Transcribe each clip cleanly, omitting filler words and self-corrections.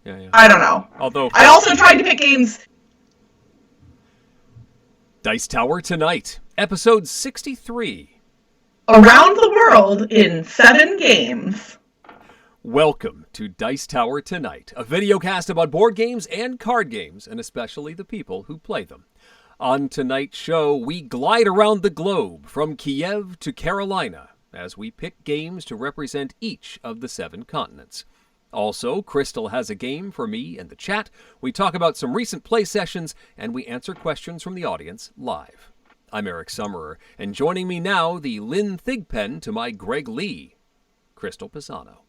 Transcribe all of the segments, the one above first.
Yeah. I don't know. Although I also tried to pick games. Dice Tower Tonight, episode 63. Around the world in 7 games. Welcome to Dice Tower Tonight, a videocast about board games and card games, and especially the people who play them. On tonight's show, we glide around the globe from Kiev to Carolina as we pick games to represent each of the 7 continents. Also, Crystal has a game for me and the chat. We talk about some recent play sessions, and we answer questions from the audience live. I'm Eric Summerer, and joining me now, the Lynn Thigpen to my Greg Lee, Crystal Pisano.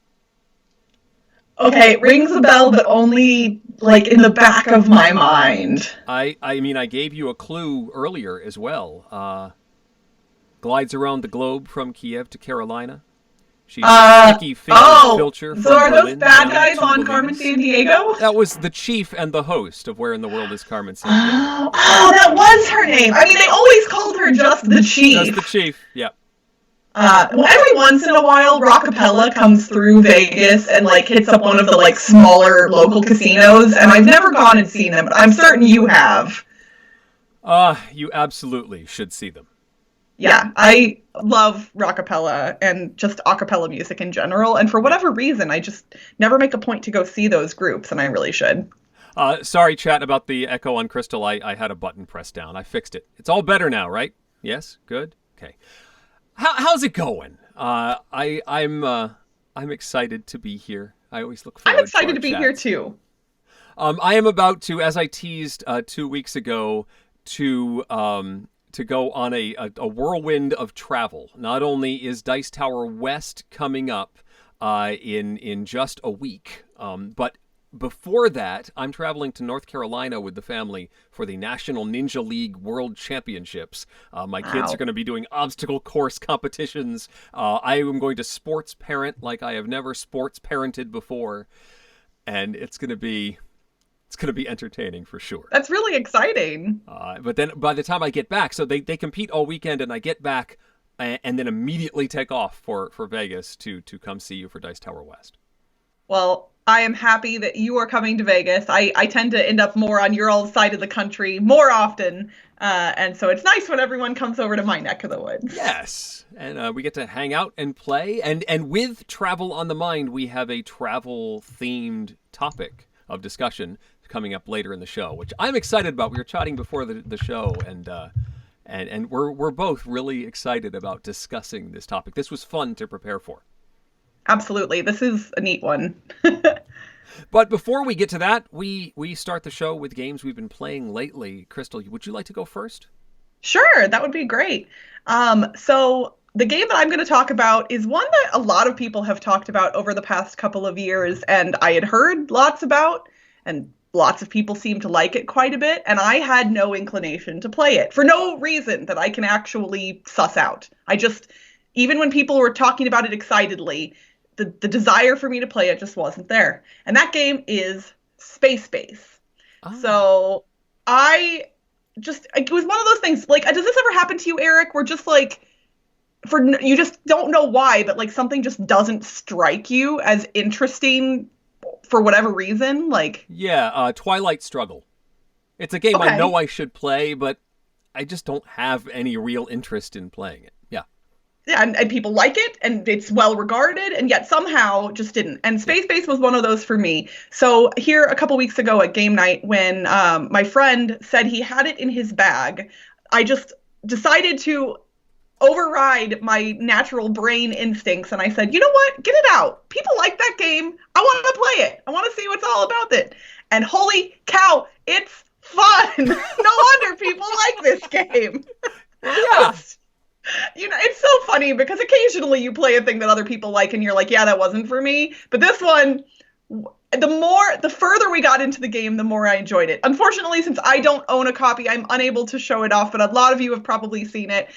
Okay, it rings a bell, but only, like, in the back of my mind. I mean, I gave you a clue earlier as well. Glides around the globe from Kiev to Carolina. She's a sticky finger filcher from so are Berlin those bad guys on Belize. Carmen Sandiego? That was the chief and the host of Where in the World is Carmen Sandiego. Oh, that was her name. I mean, they always called her just the chief. Just the chief, yeah. Every once in a while, Rockapella comes through Vegas and, like, hits up one of the, like, smaller local casinos, and I've never gone and seen them, but I'm certain you have. You absolutely should see them. Yeah, I love Rockapella and just a cappella music in general, and for whatever reason, I just never make a point to go see those groups, and I really should. Sorry, chat, about the echo on Crystal. I had a button pressed down. I fixed it. It's all better now, right? Yes? Good? Okay. How's it going? I'm excited to be here. I always look forward to I'm excited to be chats. here, too. I am about to, as I teased 2 weeks ago, to go on a whirlwind of travel. Not only is Dice Tower West coming up in just a week, but before that, I'm traveling to North Carolina with the family for the National Ninja League World Championships. My kids are going to be doing obstacle course competitions. I am going to sports parent like I have never sports parented before, and it's going to be entertaining for sure. That's really exciting. But then by the time I get back, so they compete all weekend, and I get back and then immediately take off for Vegas to come see you for Dice Tower West. Well, I am happy that you are coming to Vegas. I tend to end up more on your old side of the country more often. And so it's nice when everyone comes over to my neck of the woods. Yes. And we get to hang out and play. And with travel on the mind, we have a travel-themed topic of discussion coming up later in the show, which I'm excited about. We were chatting before the show, and we're both really excited about discussing this topic. This was fun to prepare for. Absolutely. This is a neat one. But before we get to that, we start the show with games we've been playing lately. Crystal, would you like to go first? Sure, that would be great. So the game that I'm going to talk about is one that a lot of people have talked about over the past couple of years, and I had heard lots about, and lots of people seem to like it quite a bit, and I had no inclination to play it for no reason that I can actually suss out. Even when people were talking about it excitedly, the desire for me to play it just wasn't there. And that game is Space Base. Oh. So it was one of those things, like, does this ever happen to you, Eric, where just, like, you just don't know why, but, like, something just doesn't strike you as interesting for whatever reason? Like, yeah, Twilight Struggle. It's a game I know I should play, but I just don't have any real interest in playing it. Yeah. Yeah, and people like it, and it's well regarded, and yet somehow just didn't. And Space Base was one of those for me. So here a couple weeks ago at game night, when my friend said he had it in his bag, I just decided to override my natural brain instincts, and I said, you know what? Get it out. People like that game. I want to play it. I want to see what's all about it. And holy cow, it's fun. No wonder people like this game. Yeah. It's so funny because occasionally you play a thing that other people like and you're like, yeah, that wasn't for me. But this one, the further we got into the game, the more I enjoyed it. Unfortunately, since I don't own a copy, I'm unable to show it off, but a lot of you have probably seen it.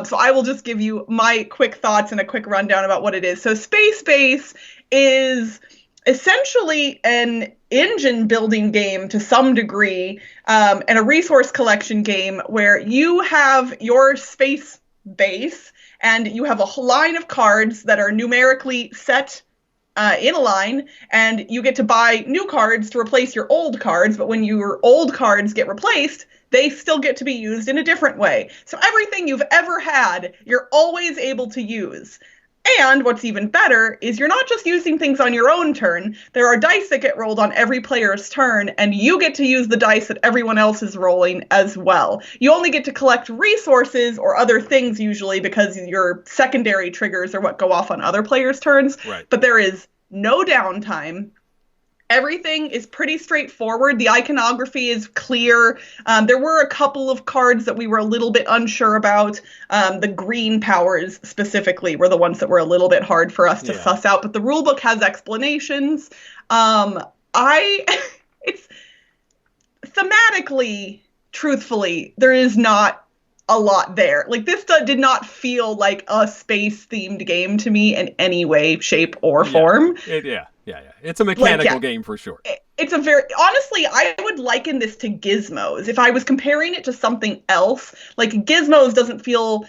So I will just give you my quick thoughts and a quick rundown about what it is. So Space Base is essentially an engine building game to some degree, and a resource collection game where you have your space base and you have a line of cards that are numerically set in a line, and you get to buy new cards to replace your old cards. But when your old cards get replaced, they still get to be used in a different way. So everything you've ever had, you're always able to use. And what's even better is you're not just using things on your own turn. There are dice that get rolled on every player's turn, and you get to use the dice that everyone else is rolling as well. You only get to collect resources or other things usually because your secondary triggers are what go off on other players' turns. Right. But there is no downtime. Everything is pretty straightforward. The iconography is clear. There were a couple of cards that we were a little bit unsure about. The green powers specifically were the ones that were a little bit hard for us to suss out. But the rulebook has explanations. It's thematically, truthfully, there is not a lot there. Like, this did not feel like a space-themed game to me in any way, shape, or form. Yeah. It's a mechanical game for sure. It's a very, honestly, I would liken this to Gizmos. If I was comparing it to something else, like Gizmos doesn't feel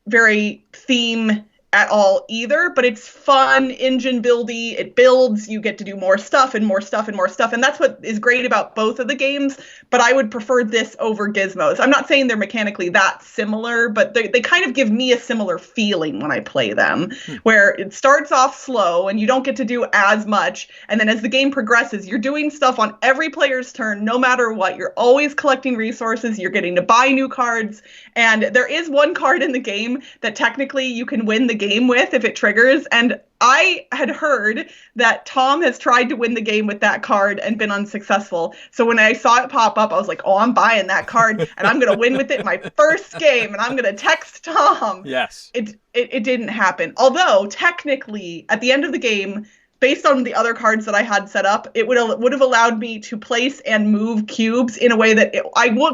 very theme at all either, but it's fun, engine buildy, it builds, you get to do more stuff and more stuff and more stuff, and that's what is great about both of the games, but I would prefer this over Gizmos. I'm not saying they're mechanically that similar, but they kind of give me a similar feeling when I play them, where it starts off slow and you don't get to do as much, and then as the game progresses, you're doing stuff on every player's turn, no matter what. You're always collecting resources, you're getting to buy new cards, and there is one card in the game that technically you can win the game with if it triggers, and I had heard that Tom has tried to win the game with that card and been unsuccessful. So when I saw it pop up, I was like, oh, I'm buying that card and I'm going to win with it my first game, and I'm going to text Tom. Yes. It didn't happen. Although technically at the end of the game, based on the other cards that I had set up, it would have allowed me to place and move cubes in a way that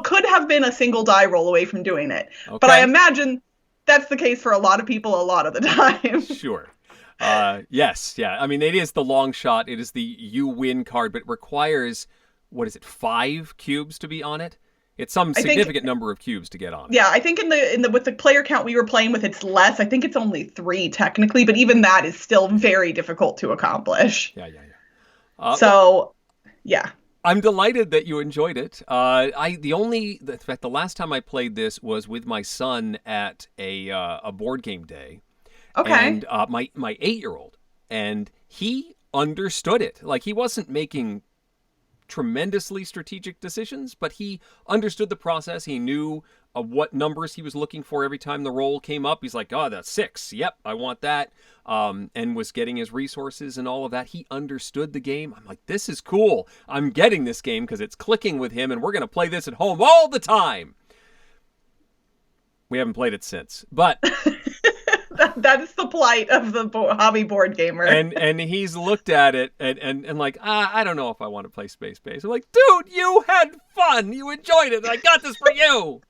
could have been a single die roll away from doing it. Okay. But I imagine that's the case for a lot of people a lot of the time. Sure. Yes. Yeah. I mean, it is the long shot. It is the you win card, but it requires, 5 cubes to be on it? It's some significant number of cubes to get on it. Yeah, I think with the player count we were playing with, it's less. I think it's only 3 technically, but even that is still very difficult to accomplish. Yeah. Yeah. I'm delighted that you enjoyed it. In fact, the last time I played this was with my son at a board game day. Okay. And my 8-year-old, and he understood it. Like, he wasn't making tremendously strategic decisions, but he understood the process. He knew what numbers he was looking for every time the roll came up. He's like, oh, that's 6. Yep, I want that. And was getting his resources and all of that. He understood the game. I'm like, this is cool. I'm getting this game because it's clicking with him, and we're going to play this at home all the time. We haven't played it since, but... That is the plight of the hobby board gamer. And he's looked at it and like, I don't know if I want to play Space Base. I'm like, dude, you had fun. You enjoyed it. And I got this for you.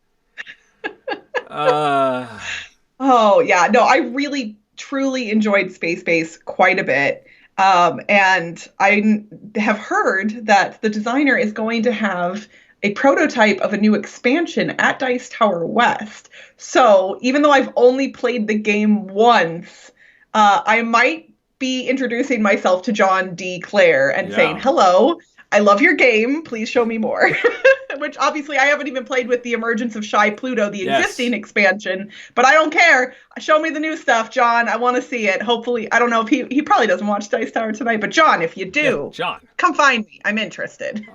Oh, yeah. No, I really, truly enjoyed Space Base quite a bit. And I have heard that the designer is going to have a prototype of a new expansion at Dice Tower West. So even though I've only played the game once, I might be introducing myself to John D. Clare and saying, hello, I love your game. Please show me more. Which obviously I haven't even played with the emergence of Shy Pluto, the existing expansion, but I don't care. Show me the new stuff, John. I want to see it. Hopefully, I don't know if he probably doesn't watch Dice Tower tonight, but John, if you do, John, come find me. I'm interested.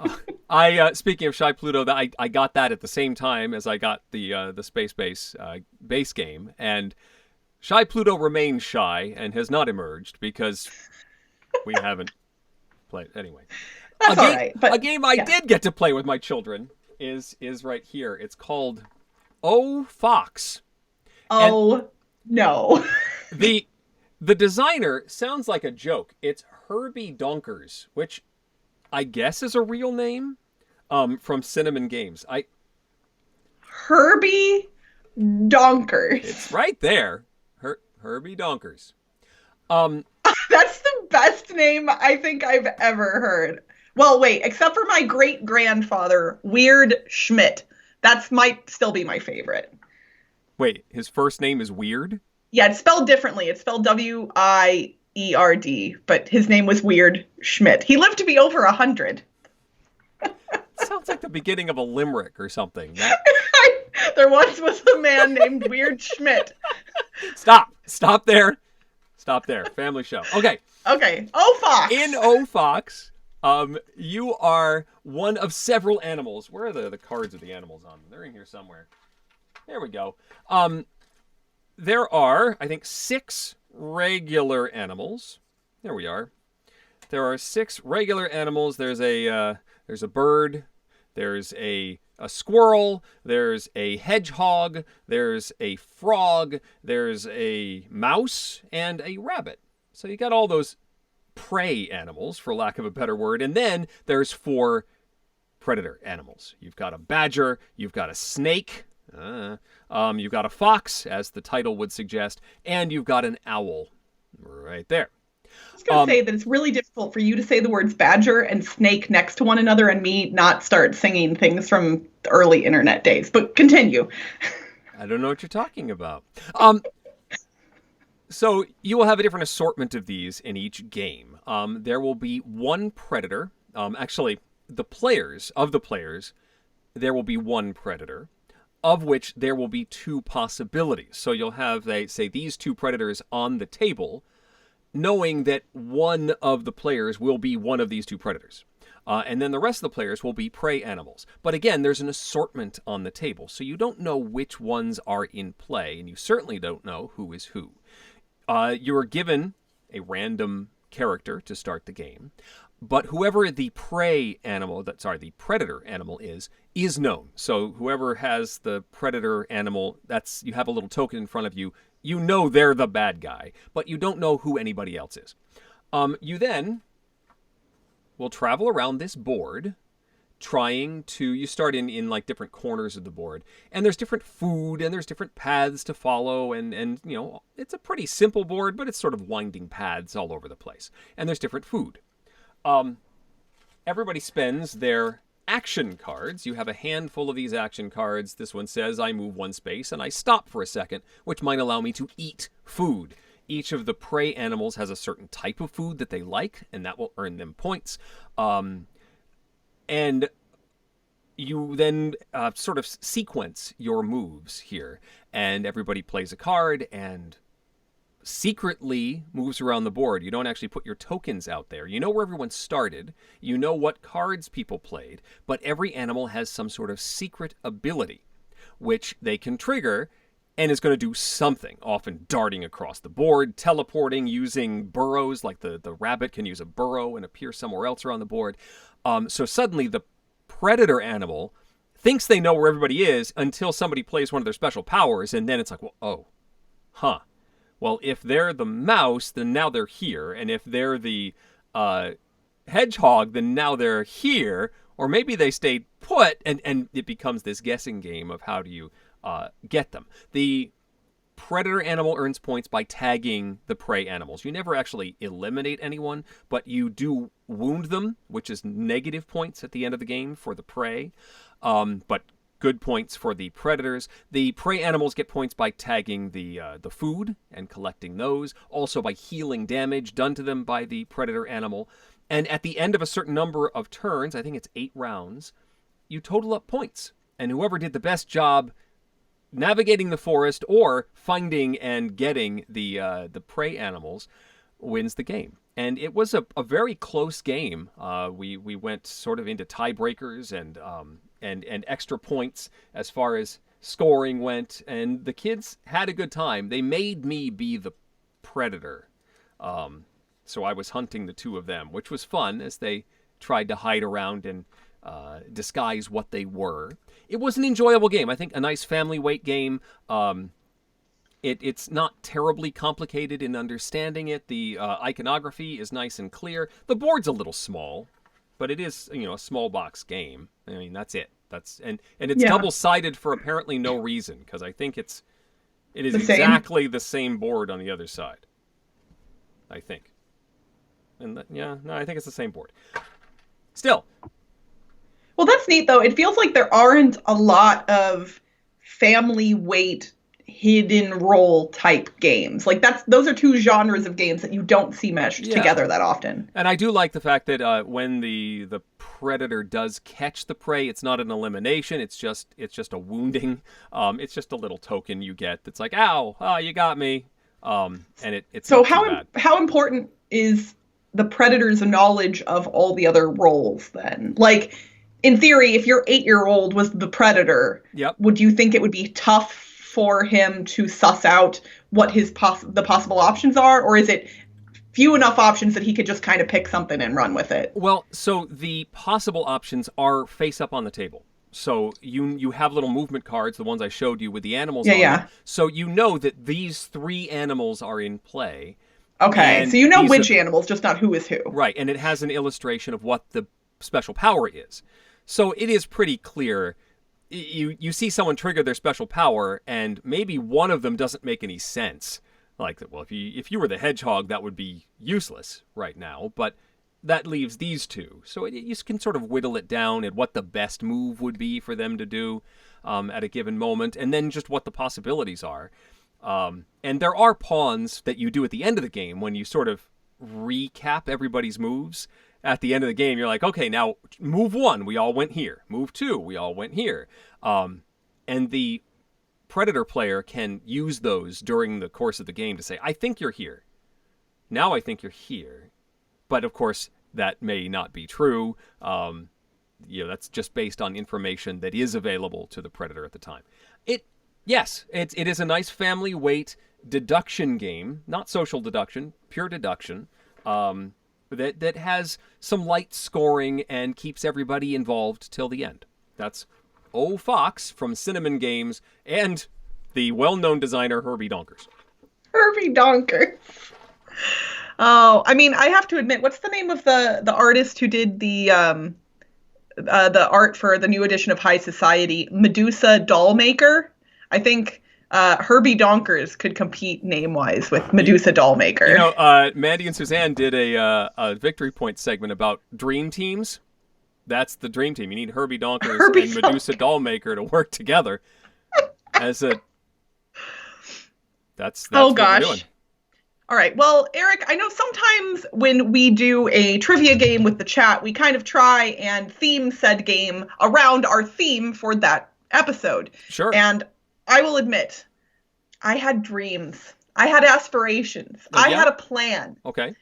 Speaking of Shy Pluto, I got that at the same time as I got the Space Base base game, and Shy Pluto remains shy and has not emerged because we haven't played anyway. That's all right. But, a game I did get to play with my children is right here. It's called Oh Fox. Oh, no. The designer sounds like a joke. It's Herbie Donkers, which I guess is a real name from Cinnamon Games. Herbie Donkers. It's right there. Herbie Donkers. That's the best name I think I've ever heard. Well, wait, except for my great-grandfather, Weird Schmidt. That might still be my favorite. Wait, his first name is Weird? Yeah, it's spelled differently. It's spelled W-I-E-R-D. Erd, but his name was Weird Schmidt. He lived to be over 100. Sounds like the beginning of a limerick or something. That There once was a man named Weird Schmidt. Stop there. Stop there. Family show. Okay. Okay. Oh, Fox. In O Fox, you are one of several animals. Where are the cards of the animals on them? They're in here somewhere. There we go. There are, I think, 6 regular animals. There we are. There are 6 regular animals. There's a bird. There's a squirrel. There's a hedgehog. There's a frog. There's a mouse and a rabbit. So you got all those prey animals, for lack of a better word. And then there's 4 predator animals. You've got a badger. You've got a snake. You've got a fox, as the title would suggest. And you've got an owl right there. I was going to say that it's really difficult for you to say the words badger and snake next to one another and me not start singing things from the early internet days. But continue. I don't know what you're talking about. So you will have a different assortment of these in each game. There will be one predator. Actually, the players, there will be one predator, of which there will be 2 possibilities. So you'll have, say, these 2 predators on the table, knowing that one of the players will be one of these 2 predators. And then the rest of the players will be prey animals. But again, there's an assortment on the table, so you don't know which ones are in play, and you certainly don't know who is who. You are given a random character to start the game, but whoever the predator animal is known. So whoever has the predator animal, you have a little token in front of you. You know they're the bad guy, but you don't know who anybody else is. You then will travel around this board you start in like different corners of the board, and there's different food and there's different paths to follow, and it's a pretty simple board, but it's sort of winding paths all over the place, and there's different food. Everybody spends their action cards. You have a handful of these action cards. This one says I move 1 space and I stop for a second, which might allow me to eat food. Each of the prey animals has a certain type of food that they like, and that will earn them points. And you then sort of sequence your moves here. And everybody plays a card and secretly moves around the board. You don't actually put your tokens out there. You know where everyone started. You know what cards people played. But every animal has some sort of secret ability, which they can trigger and is going to do something, often darting across the board, teleporting, using burrows, like the rabbit can use a burrow and appear somewhere else around the board. So suddenly the predator animal thinks they know where everybody is until somebody plays one of their special powers, and then it's like, well, if they're the mouse, then now they're here, and if they're the hedgehog, then now they're here, or maybe they stayed put, and it becomes this guessing game of how do you get them. The predator animal earns points by tagging the prey animals. You never actually eliminate anyone, but you do wound them, which is negative points at the end of the game for the prey, but good points for the predators. The prey animals get points by tagging the food and collecting those, also by healing damage done to them by the predator animal. And at the end of a certain number of turns, I think it's 8 rounds, you total up points. And whoever did the best job navigating the forest or finding and getting the prey animals wins the game. And it was a very close game. We went sort of into tiebreakers and extra points as far as scoring went. And the kids had a good time. They made me be the predator. So I was hunting the 2 of them, which was fun as they tried to hide around and disguise what they were. It was an enjoyable game. I think a nice family weight game. It's not terribly complicated in understanding it. The iconography is nice and clear. The board's a little small, but it is a small box game. I mean, that's it. And it's double-sided for apparently no reason, because I think it is exactly the same board on the other side. I think. I think it's the same board. Still. Well, that's neat, though. It feels like there aren't a lot of family weight hidden role type games. Like those are two genres of games that you don't see meshed together that often. And I do like the fact that when the predator does catch the prey, it's not an elimination. It's just a wounding. It's just a little token you get that's like, ow, oh, you got me. And it's so not too bad. How important is the predator's knowledge of all the other roles then? Like, in theory, if your 8-year-old was the predator, would you think it would be tough for him to suss out what his the possible options are? Or is it few enough options that he could just kind of pick something and run with it? Well, so the possible options are face up on the table. So you have little movement cards, the ones I showed you with the animals on them. So you know that these 3 animals are in play. Okay, so you know which animals, just not who is who. Right, and it has an illustration of what the special power is. So it is pretty clear. You see someone trigger their special power, and maybe one of them doesn't make any sense. Like, well, if you were the hedgehog, that would be useless right now. But that leaves these 2. So you can sort of whittle it down at what the best move would be for them to do at a given moment, and then just what the possibilities are. And there are pawns that you do at the end of the game when you sort of recap everybody's moves. At the end of the game, you're like, okay, now move 1, we all went here. Move 2, we all went here. And the predator player can use those during the course of the game to say, I think you're here. Now I think you're here. But of course, that may not be true. That's just based on information that is available to the predator at the time. It is a nice family weight deduction game, not social deduction, pure deduction. That has some light scoring and keeps everybody involved till the end. That's O Fox from Cinnamon Games and the well-known designer Herbie Donkers. Herbie Donkers. Oh, I mean, I have to admit, what's the name of the artist who did the art for the new edition of High Society? Medusa Dollmaker? I think Herbie Donkers could compete name-wise with Medusa Dollmaker. You know, Mandy and Suzanne did a Victory Point segment about dream teams. That's the dream team. You need Herbie Donkers and Medusa Dollmaker to work together as a... That's what we're doing. All right. Well, Eric, I know sometimes when we do a trivia game with the chat, we kind of try and theme said game around our theme for that episode. Sure. And I will admit, I had dreams. I had aspirations. I had a plan. Okay.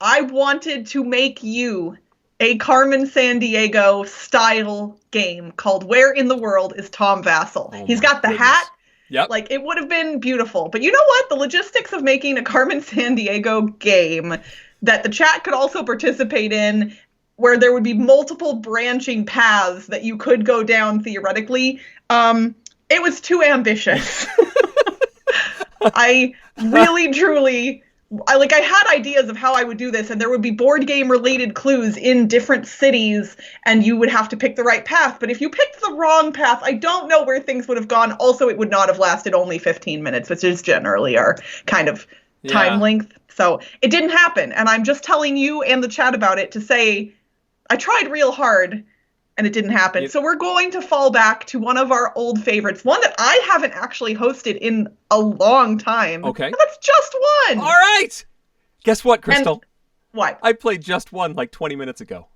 I wanted to make you a Carmen Sandiego style game called Where in the World is Tom Vassell? He's got the hat. Yep. Like, it would have been beautiful. But you know what? The logistics of making a Carmen Sandiego game that the chat could also participate in, where there would be multiple branching paths that you could go down theoretically, it was too ambitious. I really, truly... I had ideas of how I would do this, and there would be board game related clues in different cities, and you would have to pick the right path. But if you picked the wrong path, I don't know where things would have gone. Also, it would not have lasted only 15 minutes, which is generally our kind of time length. So it didn't happen. And I'm just telling you and the chat about it to say, I tried real hard and it didn't happen. So we're going to fall back to one of our old favorites, one that I haven't actually hosted in a long time. Okay. And that's Just One. All right. Guess what, Crystal? And what? I played Just One like 20 minutes ago.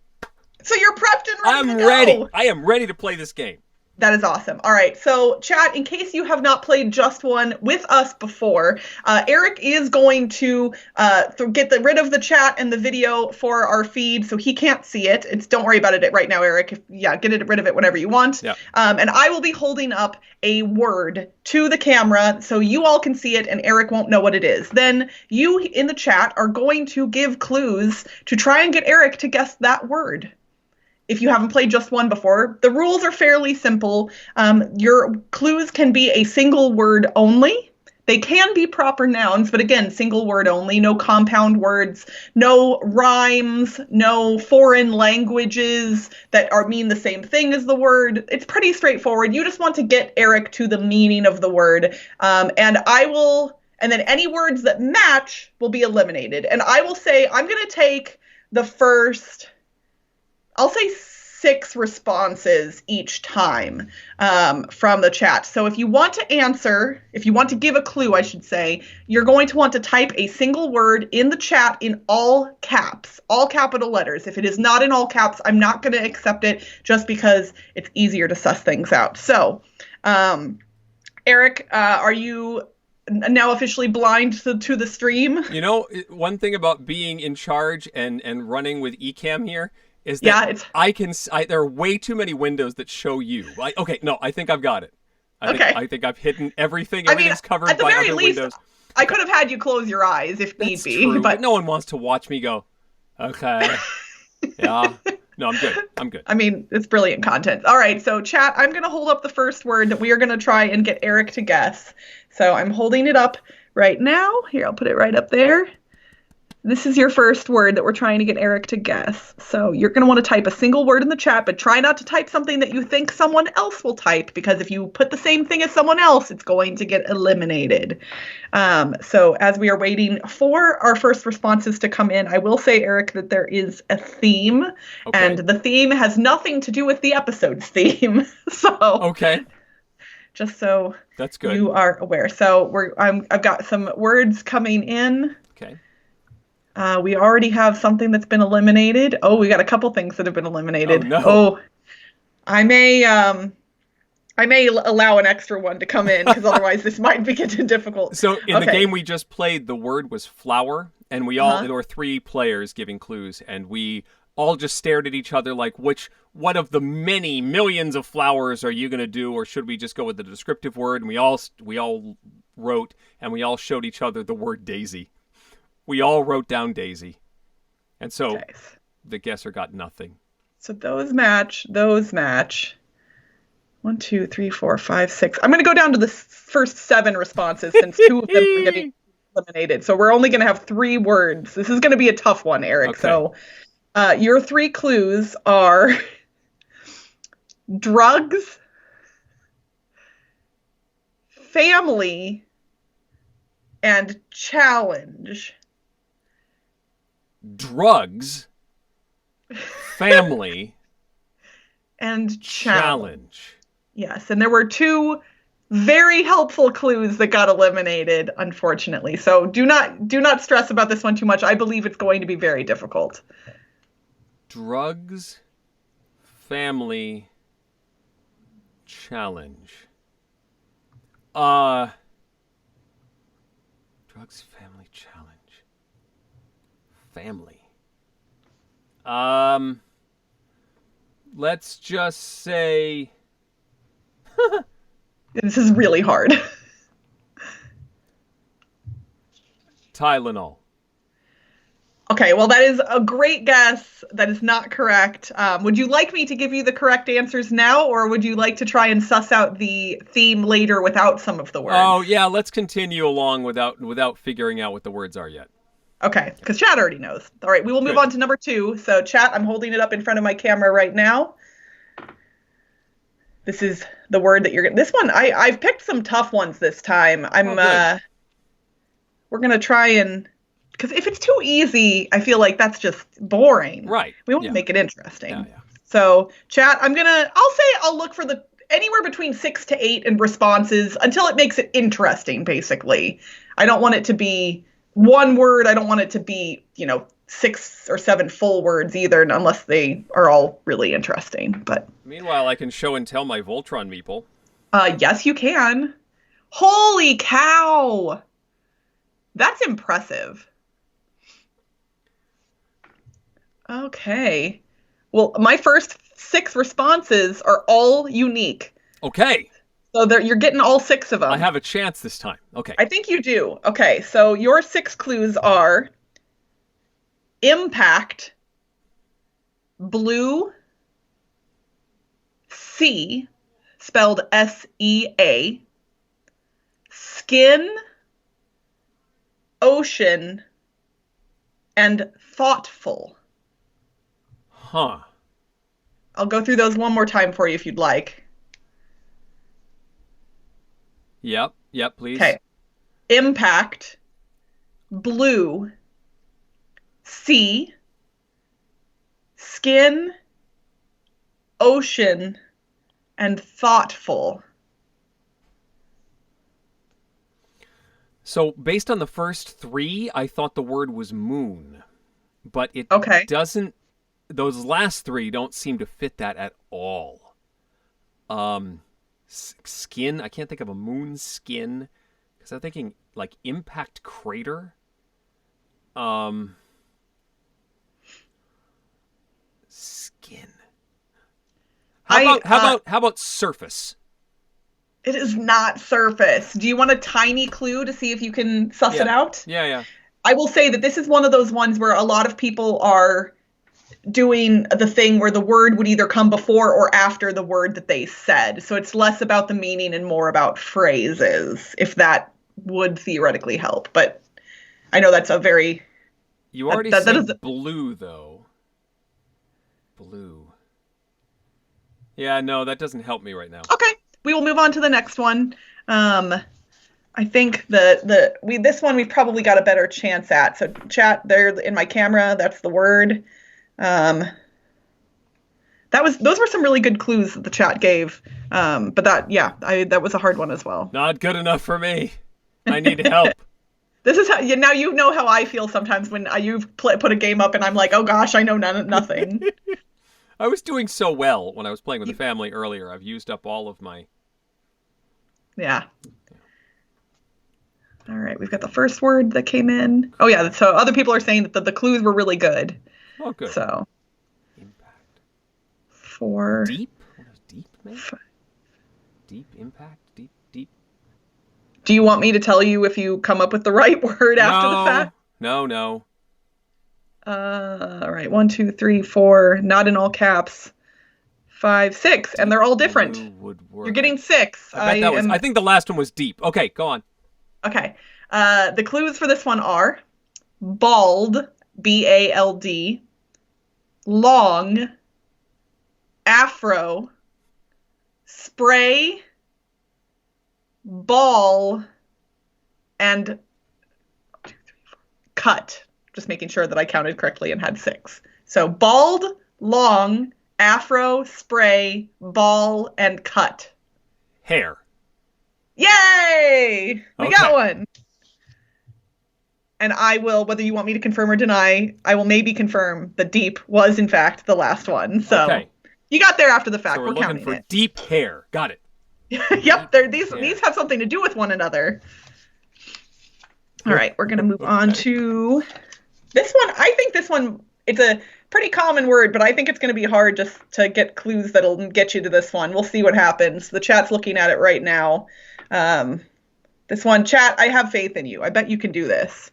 So you're prepped and ready to go. I'm ready. I am ready to play this game. That is awesome. All right. So, chat, in case you have not played Just One with us before, Eric is going to get rid of the chat and the video for our feed, so he can't see it. Don't worry about it right now, Eric. Get rid of it whenever you want. Yep. And I will be holding up a word to the camera so you all can see it and Eric won't know what it is. Then you in the chat are going to give clues to try and get Eric to guess that word. If you haven't played Just One before, the rules are fairly simple. Your clues can be a single word only. They can be proper nouns, but again, single word only, no compound words, no rhymes, no foreign languages that mean the same thing as the word. It's pretty straightforward. You just want to get Eric to the meaning of the word. And then any words that match will be eliminated. And I will say, I'm going to take the first... I'll say 6 responses each time from the chat. So if you want to answer, if you want to give a clue, I should say, you're going to want to type a single word in the chat in all caps, all capital letters. If it is not in all caps, I'm not going to accept it just because it's easier to suss things out. So, Eric, are you now officially blind to the stream? You know, one thing about being in charge and running with Ecamm here is that there are way too many windows that show you. Okay, no, I think I've got it. I think I've hidden everything. Everything's covered by other windows. I could have had you close your eyes if need be. True, but no one wants to watch me go, okay, yeah. No, I'm good. I mean, it's brilliant content. All right, so chat, I'm going to hold up the first word that we are going to try and get Eric to guess. So I'm holding it up right now. Here, I'll put it right up there. This is your first word that we're trying to get Eric to guess. So you're going to want to type a single word in the chat, but try not to type something that you think someone else will type, because if you put the same thing as someone else, it's going to get eliminated. So as we are waiting for our first responses to come in, I will say, Eric, that there is a theme, and the theme has nothing to do with the episode's theme. So just so that's good. You are aware. So I've got some words coming in. Okay. We already have something that's been eliminated. Oh, we got a couple things that have been eliminated. Oh, no. Oh, I may allow an extra one to come in, because otherwise this might be getting difficult. So in the game we just played, the word was flower, and there were 3 players giving clues, and we all just stared at each other like, what of the many millions of flowers are you going to do, or should we just go with the descriptive word? And we all wrote, and we all showed each other the word daisy. We all wrote down daisy. And so the guesser got nothing. So those match. 1, 2, 3, 4, 5, 6. I'm going to go down to the first 7 responses, since 2 of them are getting eliminated. So we're only going to have 3 words. This is going to be a tough one, Eric. Okay. So your 3 clues are drugs, family, and challenge. Drugs, family, and challenge. Yes, and there were 2 very helpful clues that got eliminated, unfortunately. So do not stress about this one too much. I believe it's going to be very difficult. Drugs, family, challenge. Drugs, family, challenge. Family. Let's just say this is really hard. Tylenol. Okay, well, that is a great guess. That is not correct. Would you like me to give you the correct answers now, or would you like to try and suss out the theme later without some of the words? Oh, yeah, let's continue along without figuring out what the words are yet. Okay, because chat already knows. All right, we will move on to number 2. So chat, I'm holding it up in front of my camera right now. This is the word that you're getting. This one, I've picked some tough ones this time. We're going to try and, because if it's too easy, I feel like that's just boring. Right. We want to make it interesting. Yeah. So chat, I'll look for anywhere between 6 to 8 in responses until it makes it interesting, basically. I don't want it to be one word. I don't want it to be, 6 or 7 full words either, unless they are all really interesting. But meanwhile, I can show and tell my Voltron meeple. Yes, you can. Holy cow! That's impressive. Okay. Well, my first 6 responses are all unique. Okay. So you're getting all 6 of them. I have a chance this time. Okay. I think you do. Okay, so your 6 clues are impact, blue, sea, spelled S-E-A, skin, ocean, and thoughtful. Huh. I'll go through those one more time for you if you'd like. Yep, please. Okay. Impact, blue, sea, skin, ocean, and thoughtful. So based on the first three, I thought the word was moon, but it Okay. doesn't. Those last three don't seem to fit that at all. Skin. I can't think of a moon skin because I'm thinking like impact crater. Skin. How about surface? It is not surface. Do you want a tiny clue to see if you can suss it out? Yeah. I will say that this is one of those ones where a lot of people are doing the thing where the word would either come before or after the word that they said. So it's less about the meaning and more about phrases, if that would theoretically help. But I know that's a very... You already said blue, though. Blue. Yeah, no, that doesn't help me right now. Okay, we will move on to the next one. I think this one we've probably got a better chance at. So chat there in my camera, that's the word. Those were some really good clues that the chat gave. But that was a hard one as well. Not good enough for me. I need help. This is how now you know how I feel sometimes when you've put a game up and I'm like, oh gosh, I know nothing. I was doing so well when I was playing with the family earlier. I've used up all of my... Yeah. All right, we've got the first word that came in. Oh yeah, so other people are saying that the clues were really good. Oh, good. So. Impact. 4. Deep? What is deep, man? 5. Deep impact? Deep. Do you want me to tell you if you come up with the right word after the fact? No. All right, 1, 2, 3, 4. Not in all caps. 5, 6, and they're all different. You're getting 6. I think the last one was deep. Okay, go on. Okay. The clues for this one are bald, B-A-L-D, long, afro, spray, ball, and 1, 2, 3, 4, cut. Just making sure that I counted correctly and had 6. So bald, long, afro, spray, ball, and cut. Hair. Yay! We got one. And I will, whether you want me to confirm or deny, I will maybe confirm that deep was in fact the last one. So you got there after the fact. So we're looking for deep hair. Got it. Yep, these have something to do with one another. All right, we're going to move on to this one. I think this one, it's a pretty common word, but I think it's going to be hard just to get clues that'll get you to this one. We'll see what happens. The chat's looking at it right now. This one, chat, I have faith in you. I bet you can do this.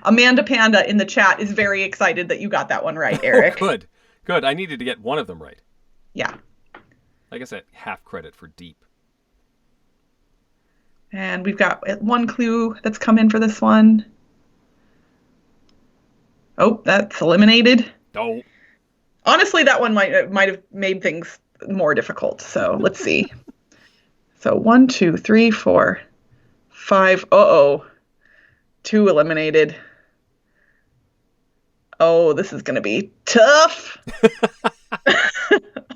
Amanda Panda in the chat is very excited that you got that one right, Eric. Oh, good. I needed to get one of them right. Yeah. I guess at half credit for deep. And we've got one clue that's come in for this one. Oh, that's eliminated. Oh. Honestly, that one might have made things more difficult. So let's see. So 1, 2, 3, 4, 5. 2 eliminated. Oh, this is gonna be tough.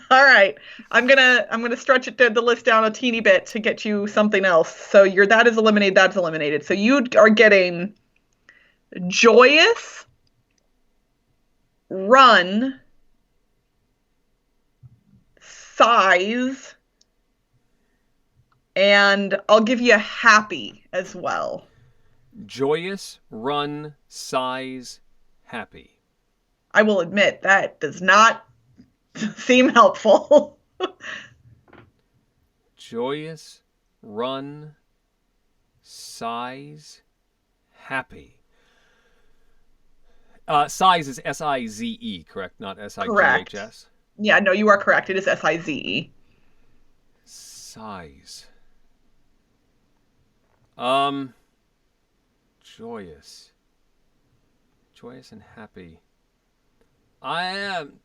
All right, I'm gonna stretch the list down a teeny bit to get you something else. So that is eliminated. That's eliminated. So you are getting joyous, run, size, and I'll give you a happy as well. Joyous, run, size, happy. I will admit that does not seem helpful. Joyous, run, size, happy. Size is S-I-Z-E, correct? Not S-I-G-H-S? Correct. Yeah, no, you are correct. It is S-I-Z-E. Size. Joyous and happy. I am...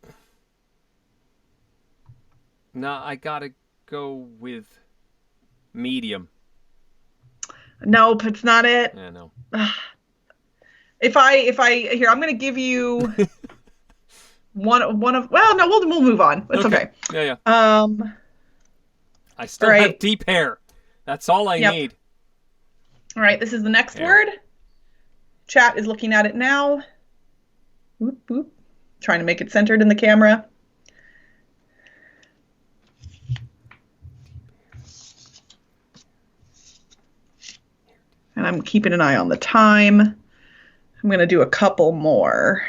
I gotta go with medium. Nope, it's not it. Yeah, no. If I here, I'm going to give you one of. Well, no, we'll move on. It's okay. Yeah. I still all have right. deep hair. That's all I Yep. need. All right, this is the next Hair. word. Chat is looking at it now. Whoop, whoop. Trying to make it centered in the camera. And I'm keeping an eye on the time. I'm going to do a couple more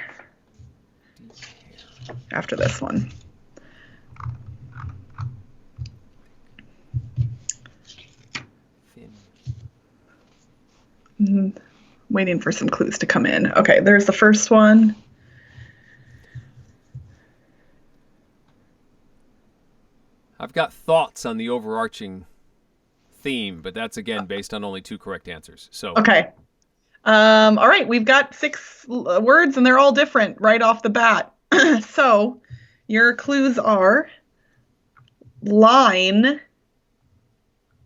after this one. Waiting for some clues to come in. Okay, there's the first one. I've got thoughts on the overarching theme, but that's again based on only 2 correct answers. So Okay. All right, we've got 6 words and they're all different right off the bat. So your clues are line,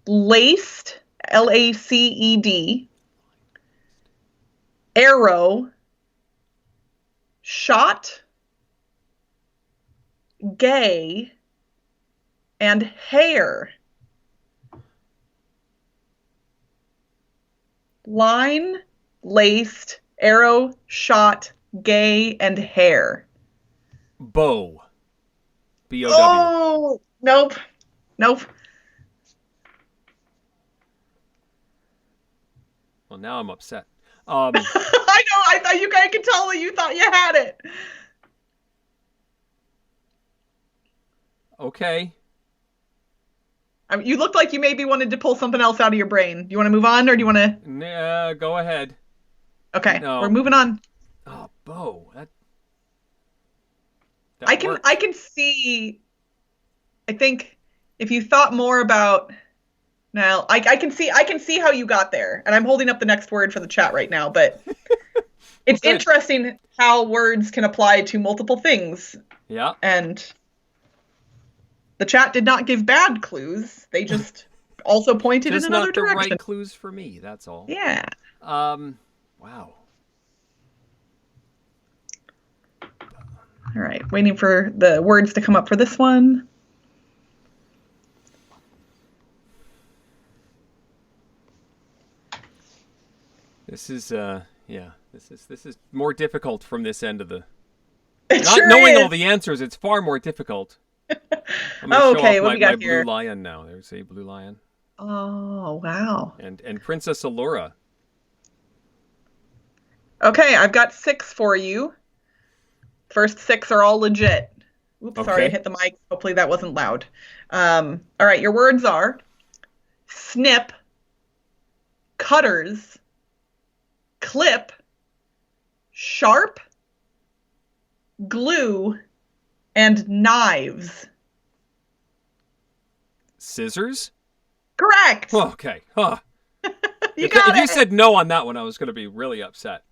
laced, LACED, arrow, shot, gay, and hair. Line, laced, arrow, shot, gay, and hair. bow. BOW. Oh, nope. Nope. Well, now I'm upset. I know. I thought you guys could tell that you thought you had it. Okay. I mean, you looked like you maybe wanted to pull something else out of your brain. Do you want to move on, or do you want to? Nah, go ahead. Okay, No. we're moving on. Oh, bow. That I can worked. I can see. I think if you thought more about. Now, I can see how you got there, and I'm holding up the next word for the chat right now. But it's Okay. interesting how words can apply to multiple things. Yeah. And the chat did not give bad clues; they just also pointed Just in another not the direction. right clues for me. That's all. Yeah. Wow. All right, waiting for the words to come up for this one. This is yeah. This is more difficult from this end of the. It Not sure knowing is. all the answers, it's far more difficult. I'm gonna show Okay, off what my, we got my here? blue lion now. There's a blue lion. Oh, wow. And Princess Allura. Okay, I've got 6 for you. First 6 are all legit. Oops, sorry, I Okay. hit the mic. Hopefully that wasn't loud. All right, your words are snip, cutters, clip, sharp, glue, and knives. Scissors? Correct. Oh, okay. Huh. You got If you it. said no on that one, I was going to be really upset.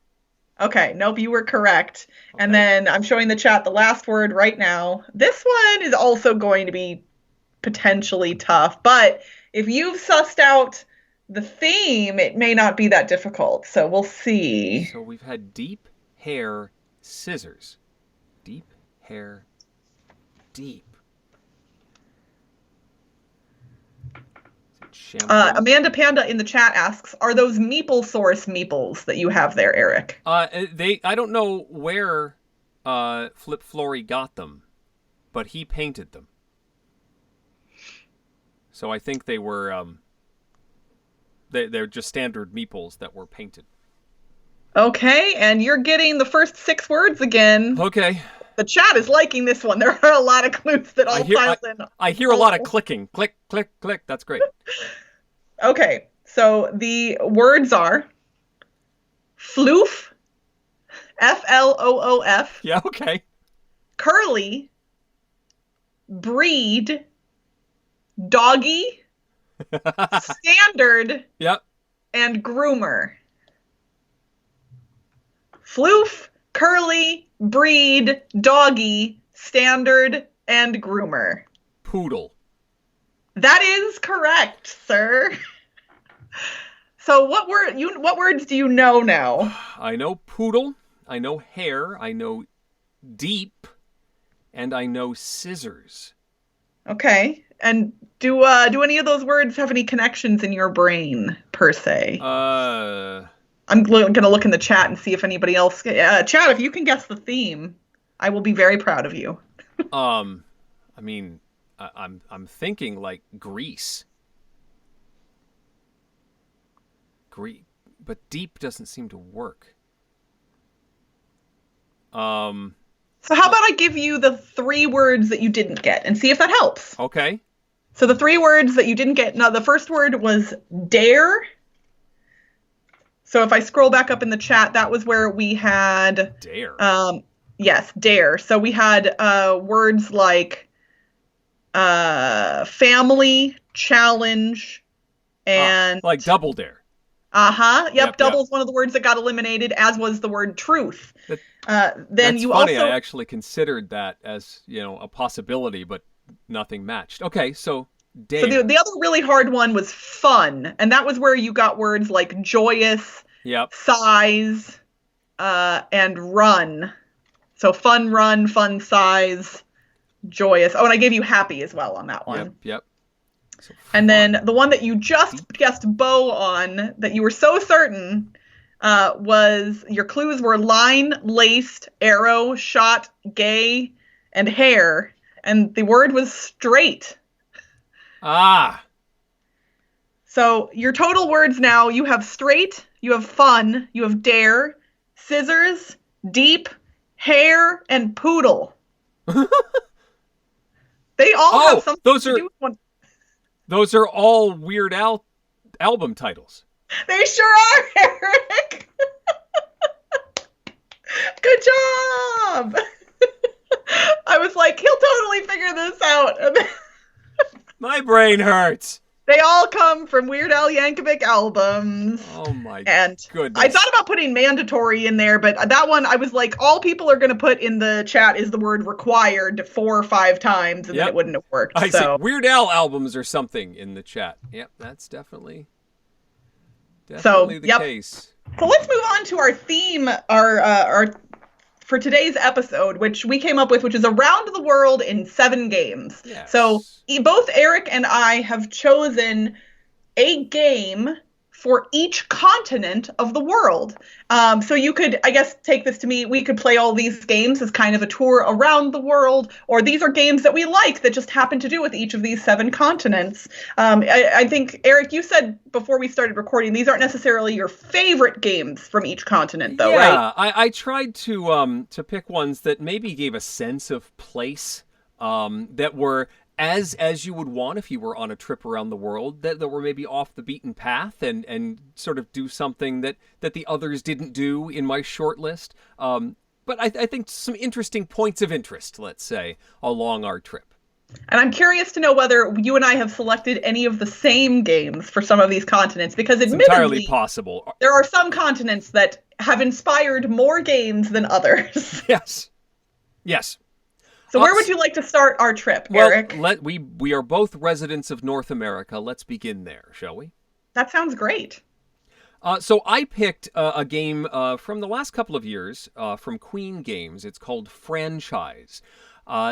Okay, nope, you were correct. Okay. And then I'm showing the chat the last word right now. This one is also going to be potentially tough, but if you've sussed out the theme, it may not be that difficult. So we'll see. So we've had deep hair scissors. Deep hair. Deep. Shampoo? Amanda Panda in the chat asks, are those Meeple Source meeples that you have there, Eric? I don't know where Flip Flory got them, but he painted them. So I think they were they're just standard meeples that were painted. Okay, and you're getting the first 6 words again. Okay. The chat is liking this one. There are a lot of clues that all piled in. I hear a lot of clicking. Click, click, click. That's great. Okay, so the words are floof, FLOOF, Yeah, okay. curly, breed, doggy, standard, Yep. and groomer. Floof, curly, breed, doggy, standard, and groomer. Poodle. That is correct, sir. So what words do you know now? I know poodle, I know hair, I know deep, and I know scissors. Okay. And do any of those words have any connections in your brain per se? Uh, I'm going to look in the chat and see if anybody else. Chat, if you can guess the theme, I will be very proud of you. um, I mean, I'm thinking like Greece. But deep doesn't seem to work. So how about I give you the three words that you didn't get and see if that helps? Okay. So the three words that you didn't get. Now the first word was dare. So if I scroll back up in the chat, that was where we had Dare. Yes, dare. So we had words like family, challenge, and like double dare. Yep, double's one of the words that got eliminated, as was the word truth. Then that's you funny. also I actually considered that as, a possibility, but nothing matched. Okay, so dare. So the other really hard one was fun, and that was where you got words like joyous, size, and run. So fun run, fun size, joyous. Oh, and I gave you happy as well on that one. Yep. So and then the one that you just guessed bow on, that you were so certain, was your clues were line, laced, arrow, shot, gay, and hair. And the word was straight. So your total words now, you have straight, you have fun, you have dare, scissors, deep, hair, and poodle. They all have something to do with one. Those are all Weird Al album titles. They sure are, Eric. Good job. I was like, he'll totally figure this out. My brain hurts. They all come from Weird Al Yankovic albums. Oh my goodness. I thought about putting mandatory in there, but that one I was like, all people are going to put in the chat is the word required 4 or 5 times, and then it wouldn't have worked. I see Weird Al albums or something in the chat. Yep, that's definitely the case. So let's move on to our theme, our for today's episode, which we came up with, which is Around the World in 7 games. Yes. So both Eric and I have chosen a game for each continent of the world. So you could, I guess, take this to me, we could play all these games as kind of a tour around the world, or these are games that we like that just happen to do with each of these 7 continents. I think, Eric, you said before we started recording, these aren't necessarily your favorite games from each continent, though, right? Yeah, I tried to pick ones that maybe gave a sense of place, that were as you would want if you were on a trip around the world, that were maybe off the beaten path and sort of do something that the others didn't do in my short list. But I think some interesting points of interest, let's say, along our trip. And I'm curious to know whether you and I have selected any of the same games for some of these continents, because admittedly, it's entirely possible. There are some continents that have inspired more games than others. Yes. So where would you like to start our trip, Eric? We are both residents of North America. Let's begin there, shall we? That sounds great. So I picked a game from the last couple of years from Queen Games. It's called Franchise.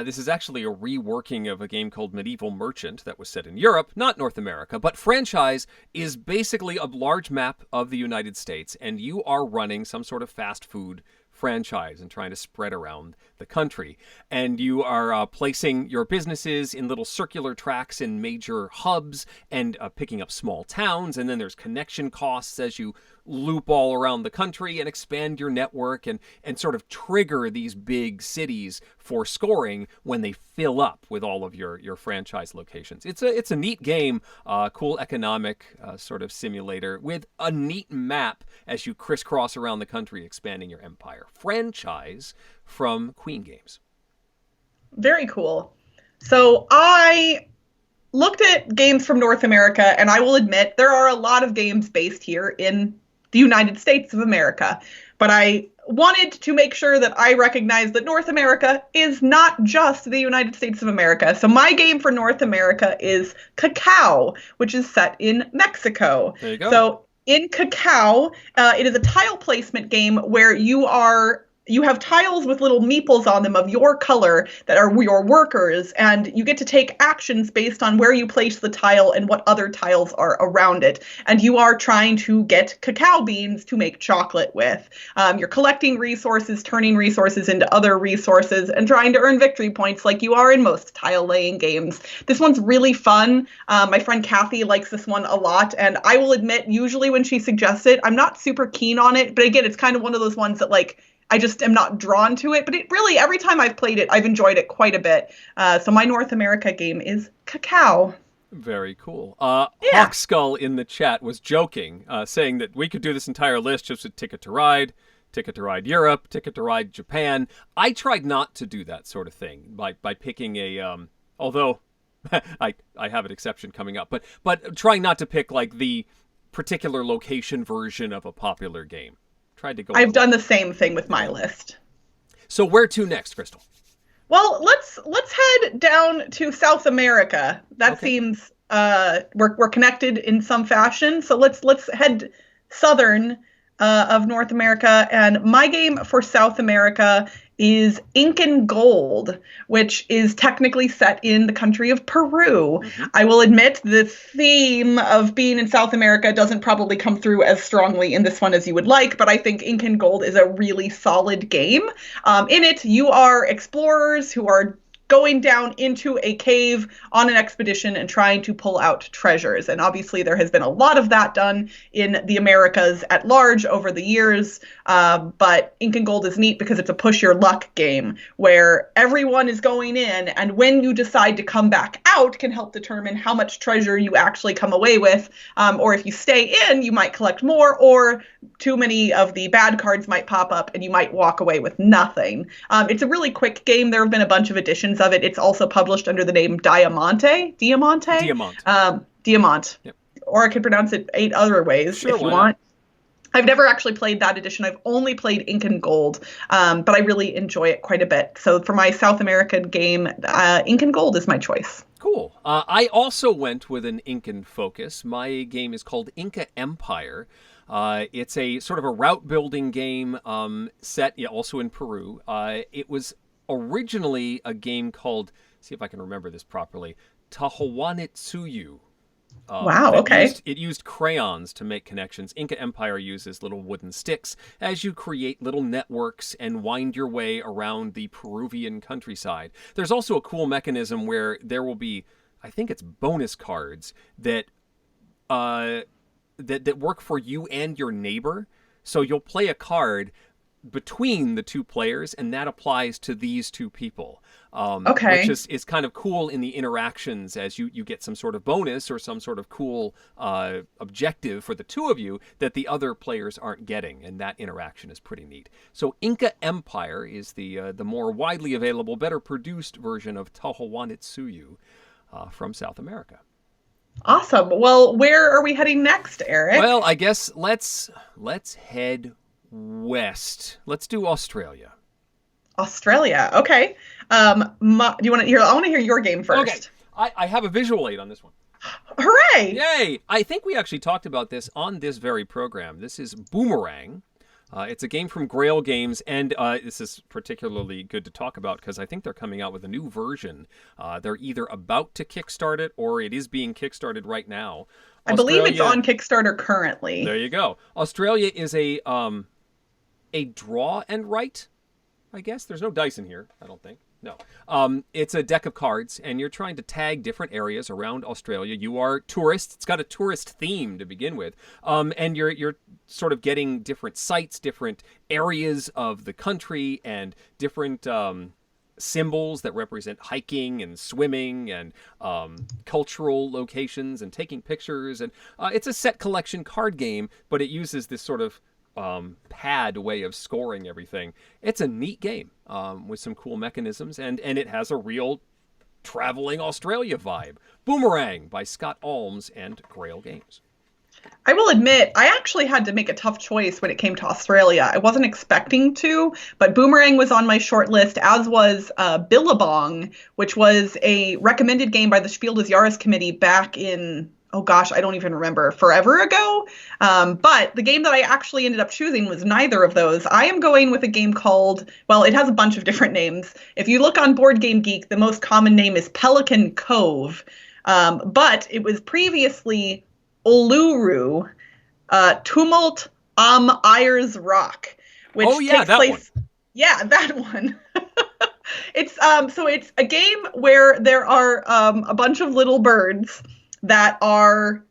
This is actually a reworking of a game called Medieval Merchant that was set in Europe, not North America. But Franchise is basically a large map of the United States, and you are running some sort of fast food franchise and trying to spread around the country. And you are placing your businesses in little circular tracks in major hubs and picking up small towns. And then there's connection costs as you loop all around the country and expand your network and sort of trigger these big cities for scoring when they fill up with all of your franchise locations. It's a neat game, cool economic sort of simulator with a neat map as you crisscross around the country expanding your empire. Franchise from Queen Games. Very cool. So I looked at games from North America, and I will admit there are a lot of games based here in the United States of America. But I wanted to make sure that I recognize that North America is not just the United States of America. So my game for North America is Cacao, which is set in Mexico. There you go. So in Cacao, it is a tile placement game where you have tiles with little meeples on them of your color that are your workers, and you get to take actions based on where you place the tile and what other tiles are around it. And you are trying to get cacao beans to make chocolate with. You're collecting resources, turning resources into other resources, and trying to earn victory points like you are in most tile laying games. This one's really fun. My friend Kathy likes this one a lot, and I will admit, usually when she suggests it, I'm not super keen on it. But again, it's kind of one of those ones that like, I just am not drawn to it, but it really, every time I've played it, I've enjoyed it quite a bit. So my North America game is Cacao. Very cool. Yeah. Hawkskull in the chat was joking, saying that we could do this entire list just with Ticket to Ride Europe, Ticket to Ride Japan. I tried not to do that sort of thing by picking a, although I have an exception coming up, but trying not to pick like the particular location version of a popular game. Tried to go. I've done the same thing with my list. So where to next, Crystal? Well, let's head down to South America. That seems we're connected in some fashion. So let's head southern of North America. And my game for South America is Incan Gold, which is technically set in the country of Peru. Mm-hmm. I will admit the theme of being in South America doesn't probably come through as strongly in this one as you would like, but I think Incan Gold is a really solid game. In it, you are explorers who are going down into a cave on an expedition and trying to pull out treasures. And obviously there has been a lot of that done in the Americas at large over the years. But Incan Gold is neat because it's a push your luck game where everyone is going in, and when you decide to come back out can help determine how much treasure you actually come away with. Or if you stay in, you might collect more, or too many of the bad cards might pop up and you might walk away with nothing. It's a really quick game. There have been a bunch of editions of it. It's also published under the name Diamante. Diamant. Yep. Or I could pronounce it 8 other ways if you want. I've never actually played that edition. I've only played Incan Gold, but I really enjoy it quite a bit. So for my South American game, Incan Gold is my choice. Cool. I also went with an Incan focus. My game is called Inca Empire. It's a sort of a route building game set also in Peru. It was originally a game called, see if I can remember this properly, Tahuanitsuyu. Wow, okay. It used crayons to make connections. Inca Empire uses little wooden sticks as you create little networks and wind your way around the Peruvian countryside. There's also a cool mechanism where there will be, I think it's bonus cards that that work for you and your neighbor. So you'll play a card between the two players, and that applies to these two people. Which is kind of cool in the interactions as you get some sort of bonus or some sort of cool objective for the two of you that the other players aren't getting, and that interaction is pretty neat. So Inca Empire is the more widely available, better produced version of Tahuanitsuyu from South America. Awesome. Well, where are we heading next, Eric? Well, I guess let's head west. Let's do Australia. Australia. Okay. Do you want to hear? I want to hear your game first. Okay. I have a visual aid on this one. Hooray! Yay! I think we actually talked about this on this very program. This is Boomerang. It's a game from Grail Games, and this is particularly good to talk about because I think they're coming out with a new version. They're either about to kickstart it or it is being kickstarted right now. I believe it's on Kickstarter currently. There you go. Australia is a draw and write, I guess. There's no dice in here, I don't think. No. It's a deck of cards, and you're trying to tag different areas around Australia. You are tourists. It's got a tourist theme to begin with. And you're sort of getting different sites, different areas of the country, and different symbols that represent hiking and swimming and cultural locations and taking pictures. And it's a set collection card game, but it uses this sort of pad way of scoring everything. It's a neat game with some cool mechanisms, and it has a real traveling Australia vibe. Boomerang by Scott Alms and Grail Games. I will admit, I actually had to make a tough choice when it came to Australia. I wasn't expecting to, but Boomerang was on my short list, as was Billabong, which was a recommended game by the Spiel des Jahres committee back in, oh gosh, I don't even remember, forever ago. But the game that I actually ended up choosing was neither of those. I am going with a game called, well, it has a bunch of different names. If you look on Board Game Geek, the most common name is Pelican Cove. But it was previously Uluru, Tumult Ayers Rock, which takes place. One. Yeah, that one. So it's a game where there are a bunch of little birds that are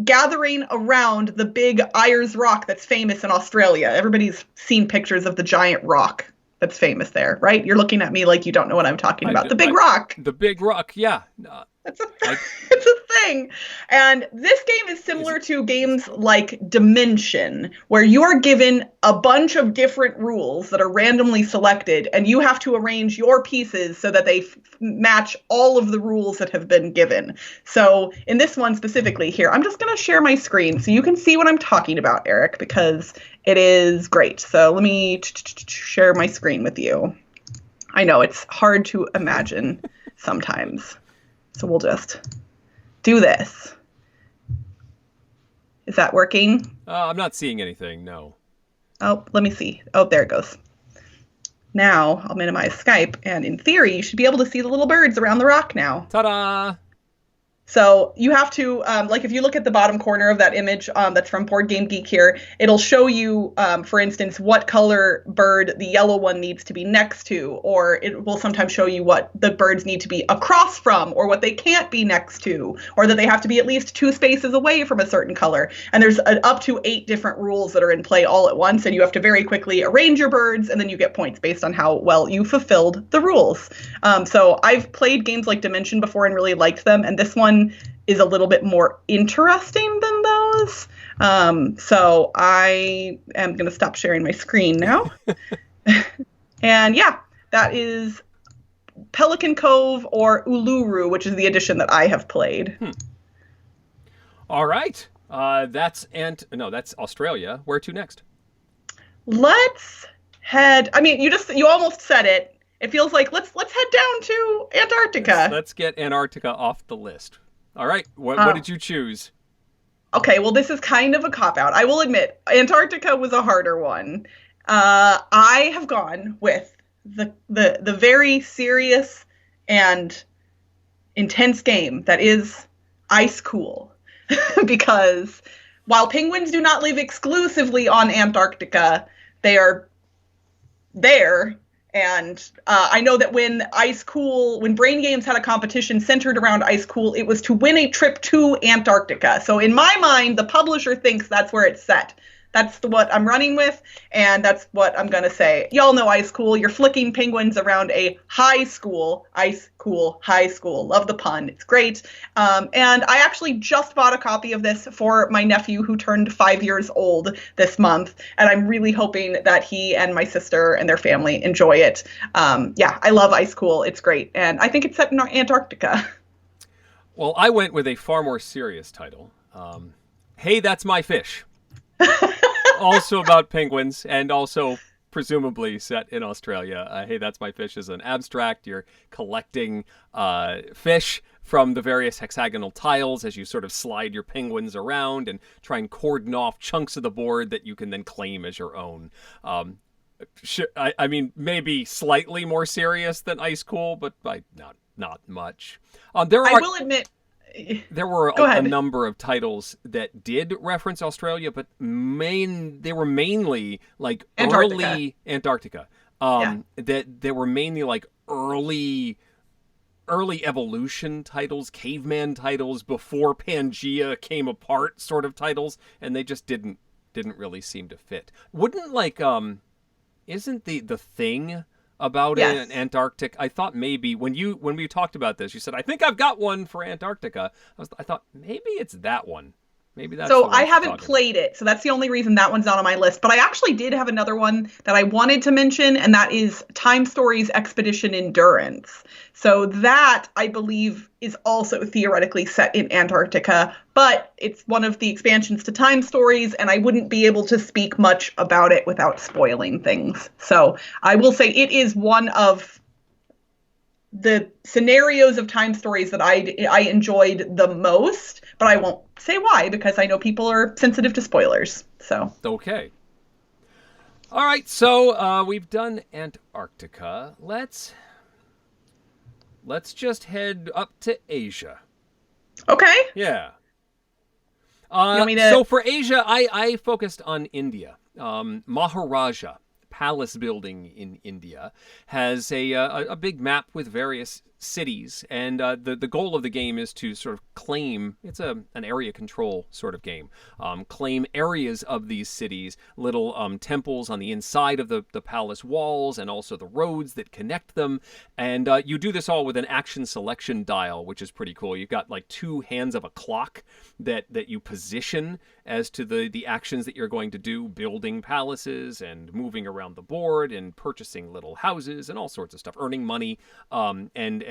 gathering around the big Ayers Rock that's famous in Australia. Everybody's seen pictures of the giant rock that's famous there, right? You're looking at me like you don't know what I'm talking about. The big rock. The big rock, yeah. It's a thing. And this game is similar to games like Dimension, where you are given a bunch of different rules that are randomly selected, and you have to arrange your pieces so that they match all of the rules that have been given. So in this one specifically here, I'm just going to share my screen so you can see what I'm talking about, Eric, because it is great. So let me share my screen with you. I know it's hard to imagine sometimes. So we'll just do this. Is that working? I'm not seeing anything, no. Oh, let me see. Oh, there it goes. Now I'll minimize Skype, and in theory, you should be able to see the little birds around the rock now. Ta-da! So you have to, if you look at the bottom corner of that image that's from Board Game Geek here, it'll show you, for instance, what color bird the yellow one needs to be next to, or it will sometimes show you what the birds need to be across from, or what they can't be next to, or that they have to be at least 2 spaces away from a certain color. And there's up to 8 different rules that are in play all at once, and you have to very quickly arrange your birds, and then you get points based on how well you fulfilled the rules. So I've played games like Dimension before and really liked them, and this one is a little bit more interesting than those. So I am going to stop sharing my screen now. And yeah, that is Pelican Cove or Uluru, which is the edition that I have played. All right. That's Australia. Where to next? Let's head. I mean, you almost said it. It feels like let's head down to Antarctica. Let's get Antarctica off the list. All right. What did you choose? Okay, well, this is kind of a cop-out. I will admit, Antarctica was a harder one. I have gone with the very serious and intense game that is Ice Cool. Because while penguins do not live exclusively on Antarctica, they are there. And I know that when Brain Games had a competition centered around Ice Cool, it was to win a trip to Antarctica. So in my mind, the publisher thinks that's where it's set. That's what I'm running with, and that's what I'm going to say. Y'all know Ice Cool. You're flicking penguins around a high school. Ice Cool, high school. Love the pun. It's great. And I actually just bought a copy of this for my nephew who turned 5 years old this month, and I'm really hoping that he and my sister and their family enjoy it. Yeah, I love Ice Cool. It's great, and I think it's set in Antarctica. Well, I went with a far more serious title. Hey, That's My Fish. Also about penguins, and also presumably set in Australia. Hey, That's My Fish is an abstract. You're collecting fish from the various hexagonal tiles as you sort of slide your penguins around and try and cordon off chunks of the board that you can then claim as your own. I mean, maybe slightly more serious than Ice Cool, but not much. I will admit, there were a number of titles that did reference Australia, but they were mainly like early Antarctica. That they were mainly like early evolution titles, caveman titles, before Pangea came apart sort of titles, and they just didn't really seem to fit. Wouldn't isn't the thing about an Antarctic? I thought maybe when we talked about this, you said, I think I've got one for Antarctica. I thought maybe it's that one. Maybe that's so. I haven't played it, so that's the only reason that one's not on my list. But I actually did have another one that I wanted to mention, and that is Time Stories Expedition Endurance. So that, I believe, is also theoretically set in Antarctica, but it's one of the expansions to Time Stories, and I wouldn't be able to speak much about it without spoiling things. So I will say it is one of the scenarios of time stories that I enjoyed the most, but I won't say why because I know people are sensitive to spoilers. So Okay. All right, so we've done Antarctica. Let's just head up to Asia. okay, Yeah. you want me So to? for Asia, I focused on India. Maharaja palace building in India has a big map with various cities, and the goal of the game is to sort of claim. It's an area control sort of game. Claim areas of these cities, little temples on the inside of the palace walls, and also the roads that connect them. And you do this all with an action selection dial, which is pretty cool. You've got like two hands of a clock that you position as to the actions that you're going to do, building palaces and moving around the board and purchasing little houses and all sorts of stuff, earning money.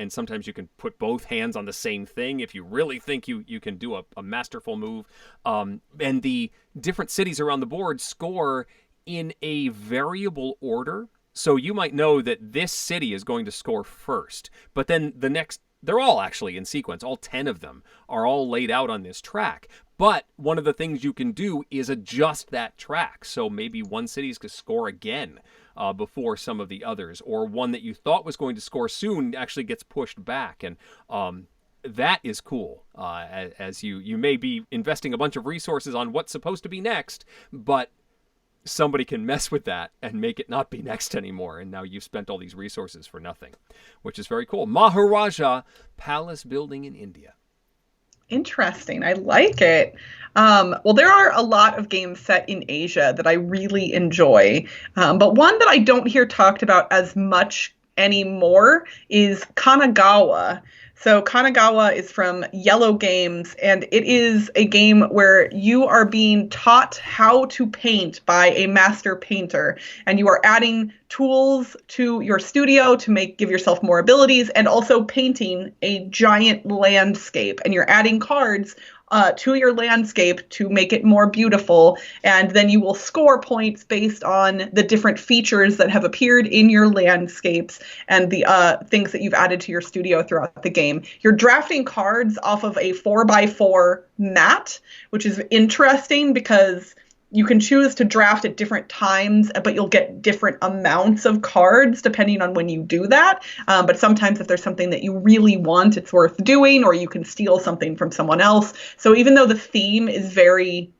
And sometimes you can put both hands on the same thing if you really think you can do a masterful move. And the different cities around the board score in a variable order. So you might know that this city is going to score first, but then the next, they're all actually in sequence. All 10 of them are all laid out on this track. But one of the things you can do is adjust that track. So maybe one city is going to score again before some of the others, or one that you thought was going to score soon actually gets pushed back. And that is cool, as you may be investing a bunch of resources on what's supposed to be next, but somebody can mess with that and make it not be next anymore, and now you've spent all these resources for nothing, which is very cool. Maharaja palace building in India. Interesting. I like it. Well, there are a lot of games set in Asia that I really enjoy, but one that I don't hear talked about as much anymore is Kanagawa. So Kanagawa is from Yellow Games, and it is a game where you are being taught how to paint by a master painter, and you are adding tools to your studio to give yourself more abilities, and also painting a giant landscape, and you're adding cards to your landscape to make it more beautiful. And then you will score points based on the different features that have appeared in your landscapes and the things that you've added to your studio throughout the game. You're drafting cards off of a 4x4 mat, which is interesting because you can choose to draft at different times, but you'll get different amounts of cards depending on when you do that. But sometimes if there's something that you really want, it's worth doing, or you can steal something from someone else. So even though the theme is very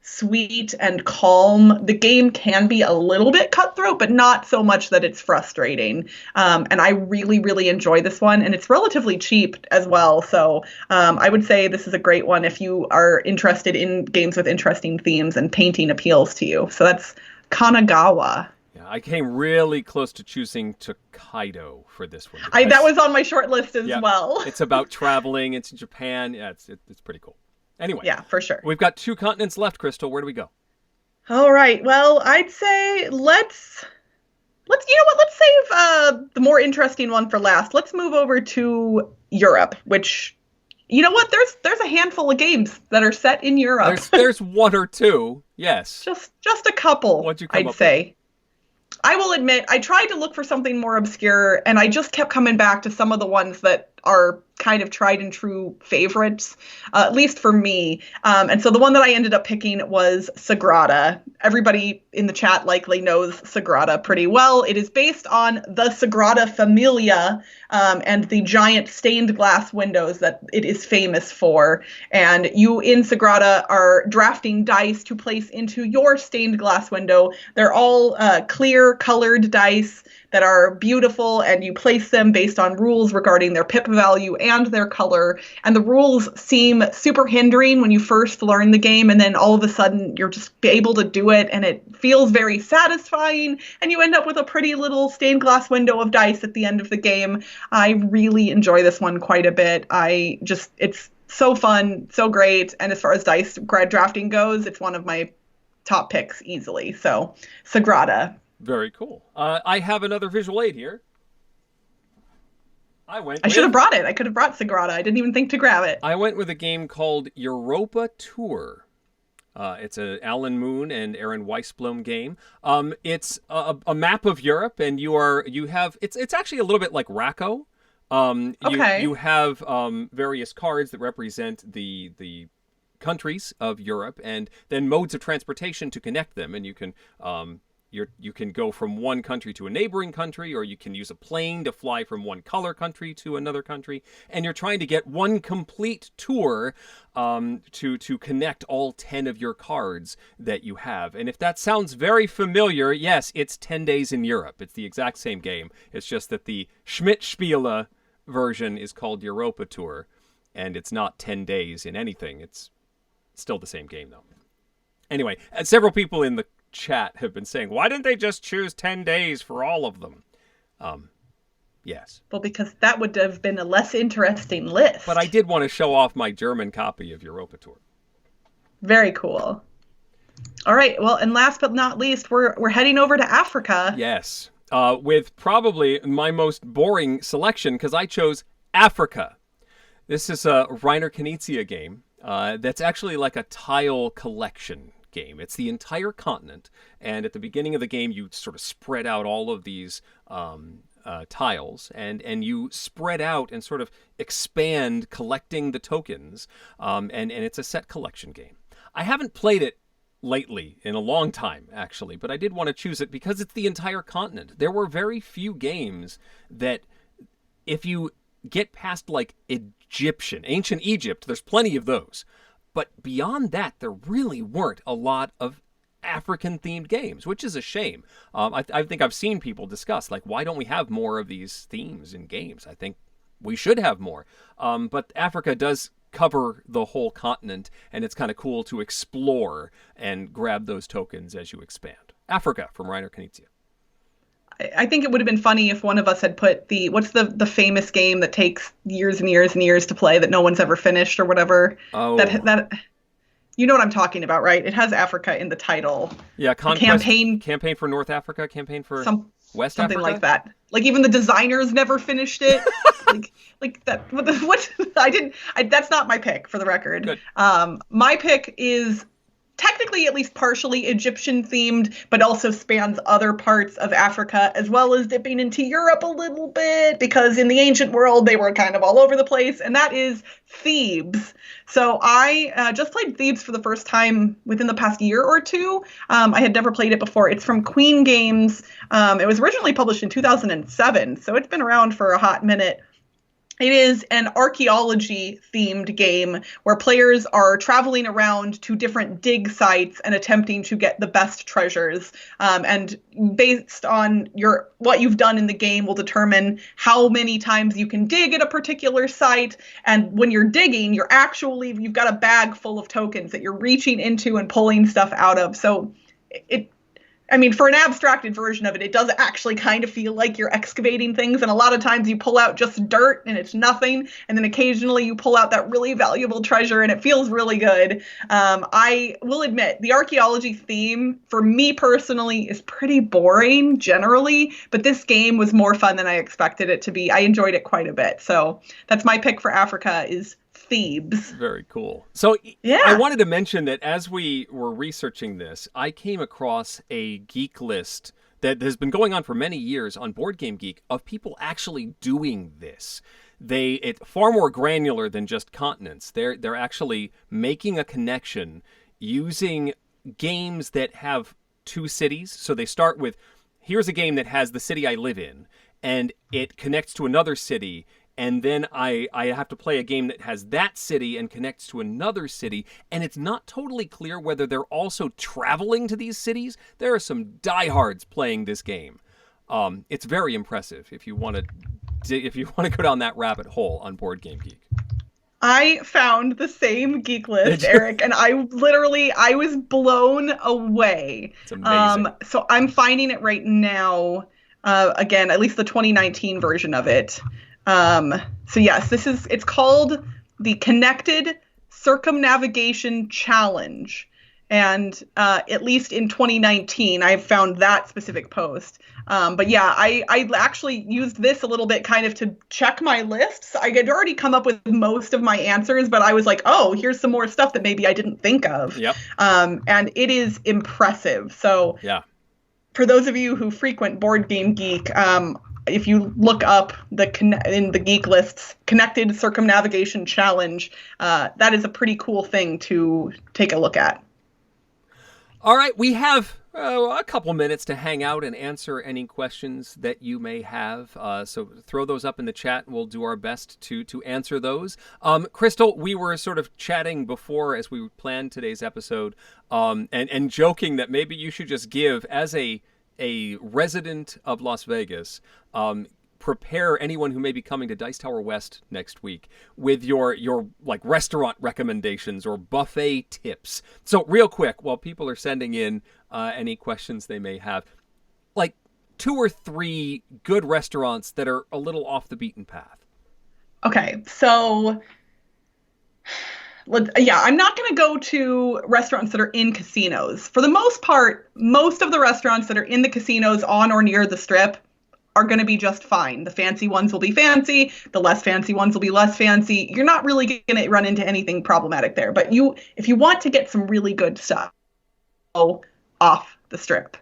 sweet and calm, the game can be a little bit cutthroat, but not so much that it's frustrating. And I really, really enjoy this one, and it's relatively cheap as well. So I would say this is a great one if you are interested in games with interesting themes and painting appeals to you. So that's Kanagawa. Yeah, I came really close to choosing Tokaido for this one. That was on my short list as well. It's about traveling. It's in Japan. Yeah, it's pretty cool. Anyway, yeah, for sure. We've got 2 continents left, Crystal. Where do we go? All right. Well, I'd say let's you know what? Let's save the more interesting one for last. Let's move over to Europe, which, you know what? There's a handful of games that are set in Europe. There's 1 or 2. Yes. Just a couple. What'd you come I'd up say. with? I will admit, I tried to look for something more obscure, and I just kept coming back to some of the ones that are kind of tried and true favorites, at least for me. And so the one that I ended up picking was Sagrada. Everybody in the chat likely knows Sagrada pretty well. It is based on the Sagrada Familia and the giant stained glass windows that it is famous for. And you in Sagrada are drafting dice to place into your stained glass window. They're all clear colored dice that are beautiful, and you place them based on rules regarding their pip value and their color. And the rules seem super hindering when you first learn the game, and then all of a sudden you're just able to do it, and it feels very satisfying, and you end up with a pretty little stained glass window of dice at the end of the game. I really enjoy this one quite a bit. It's so fun, so great, and as far as dice drafting goes, it's one of my top picks easily. So, Sagrada. Very cool. I have another visual aid here. I should have brought it. I could have brought Sagrada. I didn't even think to grab it. I went with a game called Europa Tour. It's a Alan Moon and Aaron Weisblum game. It's a map of Europe, and it's actually a little bit like Racco. Okay. You have various cards that represent the countries of Europe, and then modes of transportation to connect them. And you can you can go from one country to a neighboring country, or you can use a plane to fly from one color country to another country. And you're trying to get one complete tour to connect all 10 of your cards that you have. And if that sounds very familiar, yes, it's 10 Days in Europe. It's the exact same game. It's just that the Schmidt-Spiele version is called Europa Tour, and it's not 10 days in anything. It's still the same game, though. Anyway, several people in the chat have been saying, why didn't they just choose 10 days for all of them? Yes. Well, because that would have been a less interesting list. But I did want to show off my German copy of Europa Tour. Very cool. All right. Well, and last but not least, we're heading over to Africa. Yes. With probably my most boring selection, because I chose Africa. This is a Reiner Knizia game that's actually like a tile collection game. It's the entire continent, and at the beginning of the game, you sort of spread out all of these tiles, and you spread out and sort of expand collecting the tokens, and it's a set collection game. I haven't played it lately in a long time, actually, but I did want to choose it because it's the entire continent. There were very few games that, if you get past like ancient Egypt, there's plenty of those. But beyond that, there really weren't a lot of African-themed games, which is a shame. I think I've seen people discuss, like, why don't we have more of these themes in games? I think we should have more. But Africa does cover the whole continent, and it's kind of cool to explore and grab those tokens as you expand. Africa from Reiner Knizia. I think it would have been funny if one of us had put what's the famous game that takes years and years and years to play that no one's ever finished or whatever. Oh. That you know what I'm talking about, right? It has Africa in the title. Yeah, campaign for North Africa, campaign for West something Africa? like that. Like even the designers never finished it. like that. What that's not my pick, for the record. Good. My pick is technically at least partially Egyptian themed, but also spans other parts of Africa, as well as dipping into Europe a little bit, because in the ancient world they were kind of all over the place, and that is Thebes. So I just played Thebes for the first time within the past year or two. I had never played it before. It's from Queen Games. It was originally published in 2007, so it's been around for a hot minute. It is an archaeology-themed game where players are traveling around to different dig sites and attempting to get the best treasures. And based on what you've done in the game will determine how many times you can dig at a particular site. And when you're digging, you've got a bag full of tokens that you're reaching into and pulling stuff out of. So for an abstracted version of it, it does actually kind of feel like you're excavating things. And a lot of times you pull out just dirt and it's nothing. And then occasionally you pull out that really valuable treasure and it feels really good. I will admit the archaeology theme for me personally is pretty boring generally, but this game was more fun than I expected it to be. I enjoyed it quite a bit. So that's my pick for Africa is Thebes. Very cool. So yeah. I wanted to mention that as we were researching this, I came across a geek list that has been going on for many years on Board Game Geek of people actually doing this. It's far more granular than just continents. They're actually making a connection using games that have two cities. So they start with, here's a game that has the city I live in, and it connects to another city. And then I have to play a game that has that city and connects to another city. And it's not totally clear whether they're also traveling to these cities. There are some diehards playing this game. It's very impressive if you want to go down that rabbit hole on Board Game Geek. I found the same geek list, Eric, and I was blown away. It's amazing. So I'm finding it right now. Again, at least the 2019 version of it. So yes, it's called the Connected Circumnavigation Challenge. And, at least in 2019, I found that specific post. But yeah, I actually used this a little bit kind of to check my lists. I had already come up with most of my answers, but I was like, oh, here's some more stuff that maybe I didn't think of. Yep. And it is impressive. So yeah. For those of you who frequent Board Game Geek, if you look up in the geek lists, connected circumnavigation challenge, that is a pretty cool thing to take a look at. All right, we have a couple minutes to hang out and answer any questions that you may have. So throw those up in the chat, and we'll do our best to answer those. Crystal, we were sort of chatting before as we planned today's episode, and joking that maybe you should just give, as a resident of Las Vegas, prepare anyone who may be coming to Dice Tower West next week with your like restaurant recommendations or buffet tips. So real quick, while people are sending in any questions they may have, like 2 or 3 good restaurants that are a little off the beaten path. Okay, so I'm not going to go to restaurants that are in casinos. For the most part, most of the restaurants that are in the casinos on or near the Strip are going to be just fine. The fancy ones will be fancy. The less fancy ones will be less fancy. You're not really going to run into anything problematic there. But if you want to get some really good stuff, go off the Strip.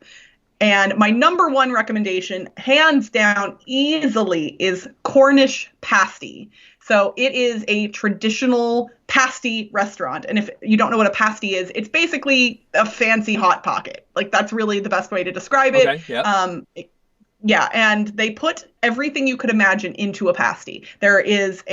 And my number one recommendation, hands down, easily, is Cornish pasty. So it is a traditional pasty restaurant. And if you don't know what a pasty is, it's basically a fancy Hot Pocket. Like, that's really the best way to describe it. Okay, yeah. Yeah, and they put everything you could imagine into a pasty. There is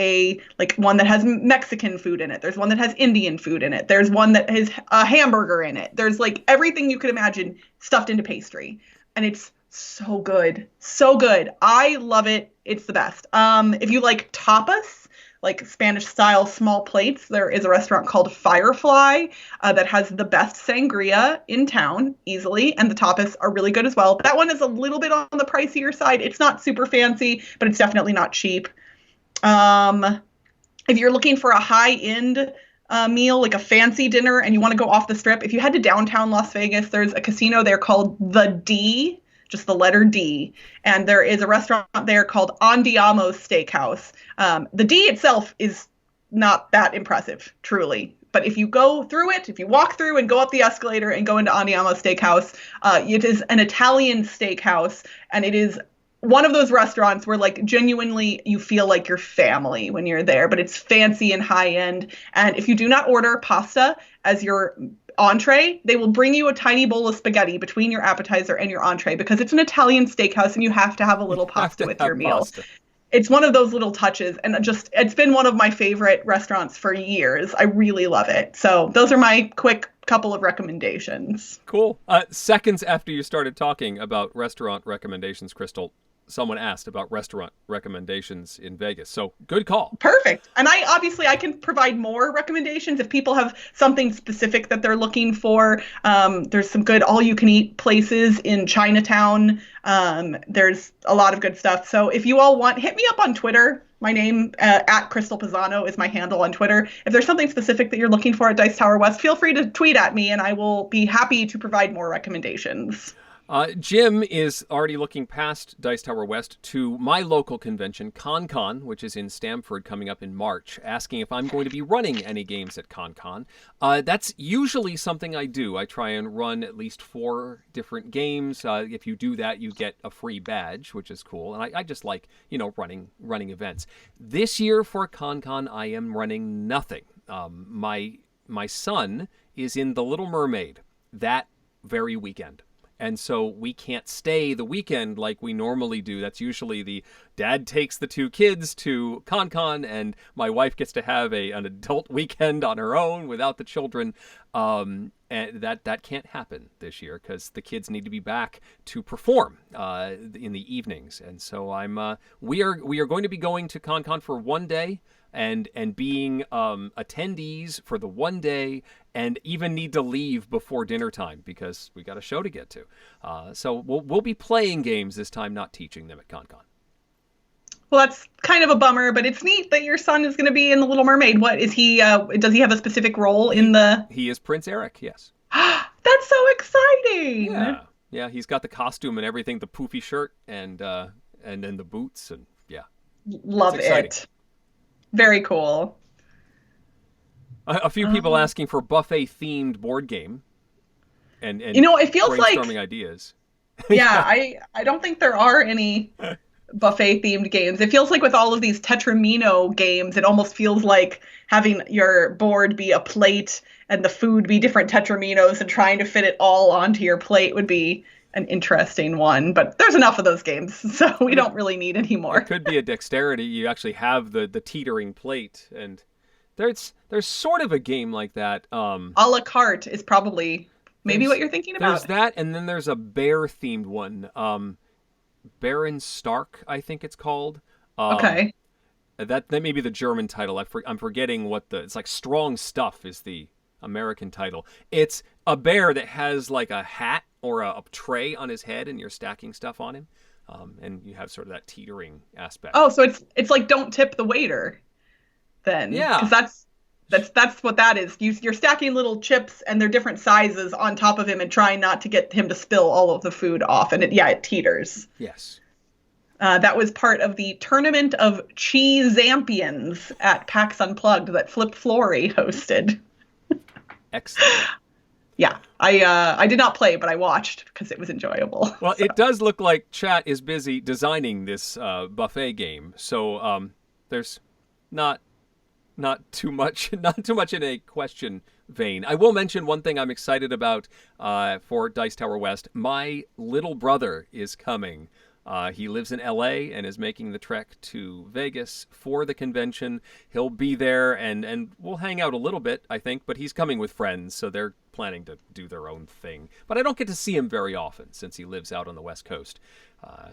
one that has Mexican food in it. There's one that has Indian food in it. There's one that has a hamburger in it. There's everything you could imagine stuffed into pastry. And it's so good. So good. I love it. It's the best. If you like tapas, like Spanish style small plates, there is a restaurant called Firefly that has the best sangria in town easily, and the tapas are really good as well. That one is a little bit on the pricier side. It's not super fancy, but it's definitely not cheap. If you're looking for a high-end meal, like a fancy dinner, and you want to go off the Strip, if you head to downtown Las Vegas, there's a casino there called The D, just the letter D. And there is a restaurant there called Andiamo's Steakhouse. The D itself is not that impressive, truly. But if you go through it, if you walk through and go up the escalator and go into Andiamo's Steakhouse, it is an Italian steakhouse. And it is one of those restaurants where genuinely you feel like you're family when you're there. But it's fancy and high end. And if you do not order pasta as your entree, they will bring you a tiny bowl of spaghetti between your appetizer and your entree, because it's an Italian steakhouse and you have to have a little pasta with your meal. Pasta. It's one of those little touches, and it's been one of my favorite restaurants for years. I really love it. So those are my quick couple of recommendations. Cool. Seconds after you started talking about restaurant recommendations, Crystal, someone asked about restaurant recommendations in Vegas. So good call. Perfect. And I can provide more recommendations if people have something specific that they're looking for. There's some good all-you-can-eat places in Chinatown. There's a lot of good stuff. So if you all want, hit me up on Twitter. My name, at Crystal Pisano, is my handle on Twitter. If there's something specific that you're looking for at Dice Tower West, feel free to tweet at me and I will be happy to provide more recommendations. Jim is already looking past Dice Tower West to my local convention, ConCon, which is in Stamford coming up in March, asking if I'm going to be running any games at ConCon. That's usually something I do. I try and run at least 4 different games. If you do that, you get a free badge, which is cool. And I just like, running events. This year for ConCon, I am running nothing. My son is in The Little Mermaid that very weekend. And so we can't stay the weekend like we normally do. That's usually the dad takes the 2 kids to ConCon and my wife gets to have an adult weekend on her own without the children. And that can't happen this year because the kids need to be back to perform in the evenings. And so we are going to be going to ConCon for one day and being attendees for the one day, and even need to leave before dinner time because we got a show to get to. So we'll be playing games this time, not teaching them at ConCon. Well, that's kind of a bummer, but it's neat that your son is going to be in The Little Mermaid. What is he? Does he have a specific role in the? He is Prince Eric. Yes. That's so exciting. Yeah. He's got the costume and everything, the poofy shirt and then the boots and yeah. Love it. Very cool. A few people asking for buffet-themed board game, and it feels brainstorming ideas. Yeah, I don't think there are any buffet themed games. It feels like with all of these Tetramino games, it almost feels like having your board be a plate and the food be different Tetraminos and trying to fit it all onto your plate would be an interesting one. But there's enough of those games, so we don't really need any more. It could be a dexterity. You actually have the teetering plate, and there's sort of a game like that. A la carte is probably maybe what you're thinking about. There's that, and then there's a bear-themed one. Baron Stark, I think it's called. Okay. That may be the German title. I'm forgetting what it's like. Strong Stuff is the American title. It's a bear that has like a hat or a tray on his head, and you're stacking stuff on him, and you have sort of that teetering aspect. Oh, so it's like Don't Tip the Waiter, then. Yeah. Because that's what that is. You're stacking little chips and they're different sizes on top of him and trying not to get him to spill all of the food off. And it teeters. Yes. That was part of the Tournament of Cheesampions at PAX Unplugged that Flip Flory hosted. Excellent. Yeah, I did not play, but I watched because it was enjoyable. Well, It does look like chat is busy designing this buffet game, so there's not too much in a question vein. I will mention one thing I'm excited about for Dice Tower West. My little brother is coming. He lives in LA and is making the trek to Vegas for the convention. He'll be there and we'll hang out a little bit, I think, but he's coming with friends, so they're planning to do their own thing. But I don't get to see him very often since he lives out on the West Coast,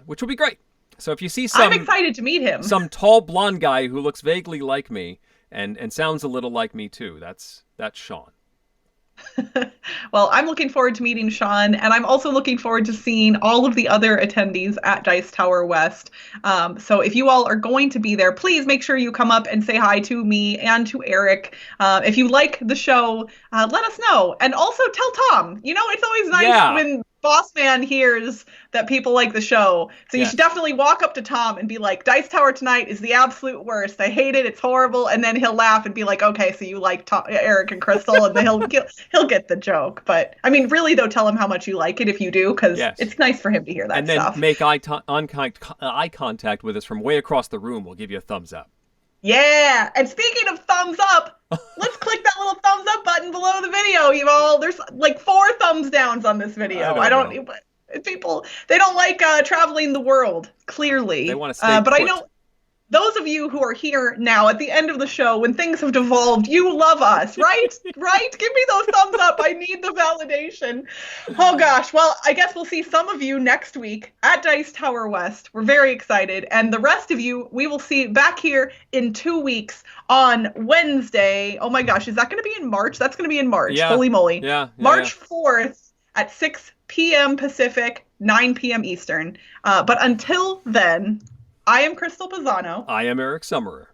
which will be great. So if you see I'm excited to meet him. Some tall blonde guy who looks vaguely like me and sounds a little like me too, that's Sean. Well, I'm looking forward to meeting Sean, and I'm also looking forward to seeing all of the other attendees at Dice Tower West. So if you all are going to be there, please make sure you come up and say hi to me and to Eric. If you like the show, let us know. And also tell Tom. It's always nice when Boss Man hears that people like the show. So you should definitely walk up to Tom and be like, Dice Tower tonight is the absolute worst. I hate it. It's horrible. And then he'll laugh and be like, okay, so you like Eric and Crystal, and then he'll get the joke. But I mean, really though, tell him how much you like it if you do, because it's nice for him to hear that stuff. And then make eye contact with us from way across the room. We'll give you a thumbs up. Yeah, and speaking of thumbs up, let's click that little thumbs up button below the video, you all. There's like 4 thumbs downs on this video. I don't know. People, they don't like traveling the world, clearly. They want to stay but put. I know those of you who are here now at the end of the show, when things have devolved, you love us, right? Right? Give me those thumbs up. I need the validation. Oh, gosh. Well, I guess we'll see some of you next week at Dice Tower West. We're very excited. And the rest of you, we will see back here in 2 weeks on Wednesday. Oh, my gosh. Is that going to be in March? That's going to be in March. Yeah. Holy moly. March 4th. 4th at 6 p.m. Pacific, 9 p.m. Eastern. But until then, I am Crystal Pisano. I am Eric Summerer.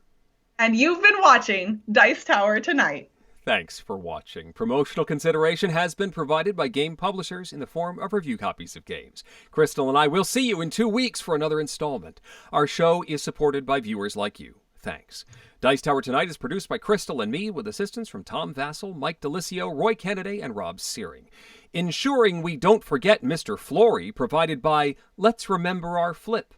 And you've been watching Dice Tower Tonight. Thanks for watching. Promotional consideration has been provided by game publishers in the form of review copies of games. Crystal and I will see you in 2 weeks for another installment. Our show is supported by viewers like you. Thanks. Dice Tower Tonight is produced by Crystal and me with assistance from Tom Vassell, Mike DeLisio, Roy Kennedy, and Rob Searing. Ensuring we don't forget Mr. Flory provided by Let's Remember Our Flip.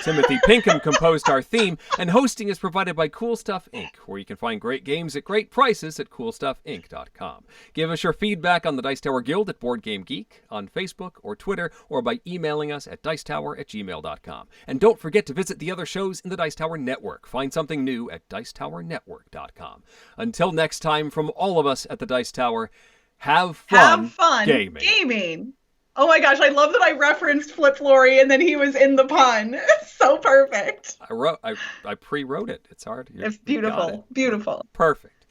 Timothy Pinkham composed our theme, and hosting is provided by Cool Stuff Inc., where you can find great games at great prices at coolstuffinc.com. Give us your feedback on the Dice Tower Guild at Board Game Geek, on Facebook or Twitter, or by emailing us at dicetower@gmail.com. And don't forget to visit the other shows in the Dice Tower Network. Find something new at dicetowernetwork.com. Until next time, from all of us at the Dice Tower, have fun gaming. Oh my gosh, I love that I referenced Flip Flory and then he was in the pun. So perfect. I pre-wrote it. It's hard. It's beautiful. Beautiful. Perfect.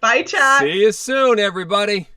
Bye, chat. See you soon, everybody.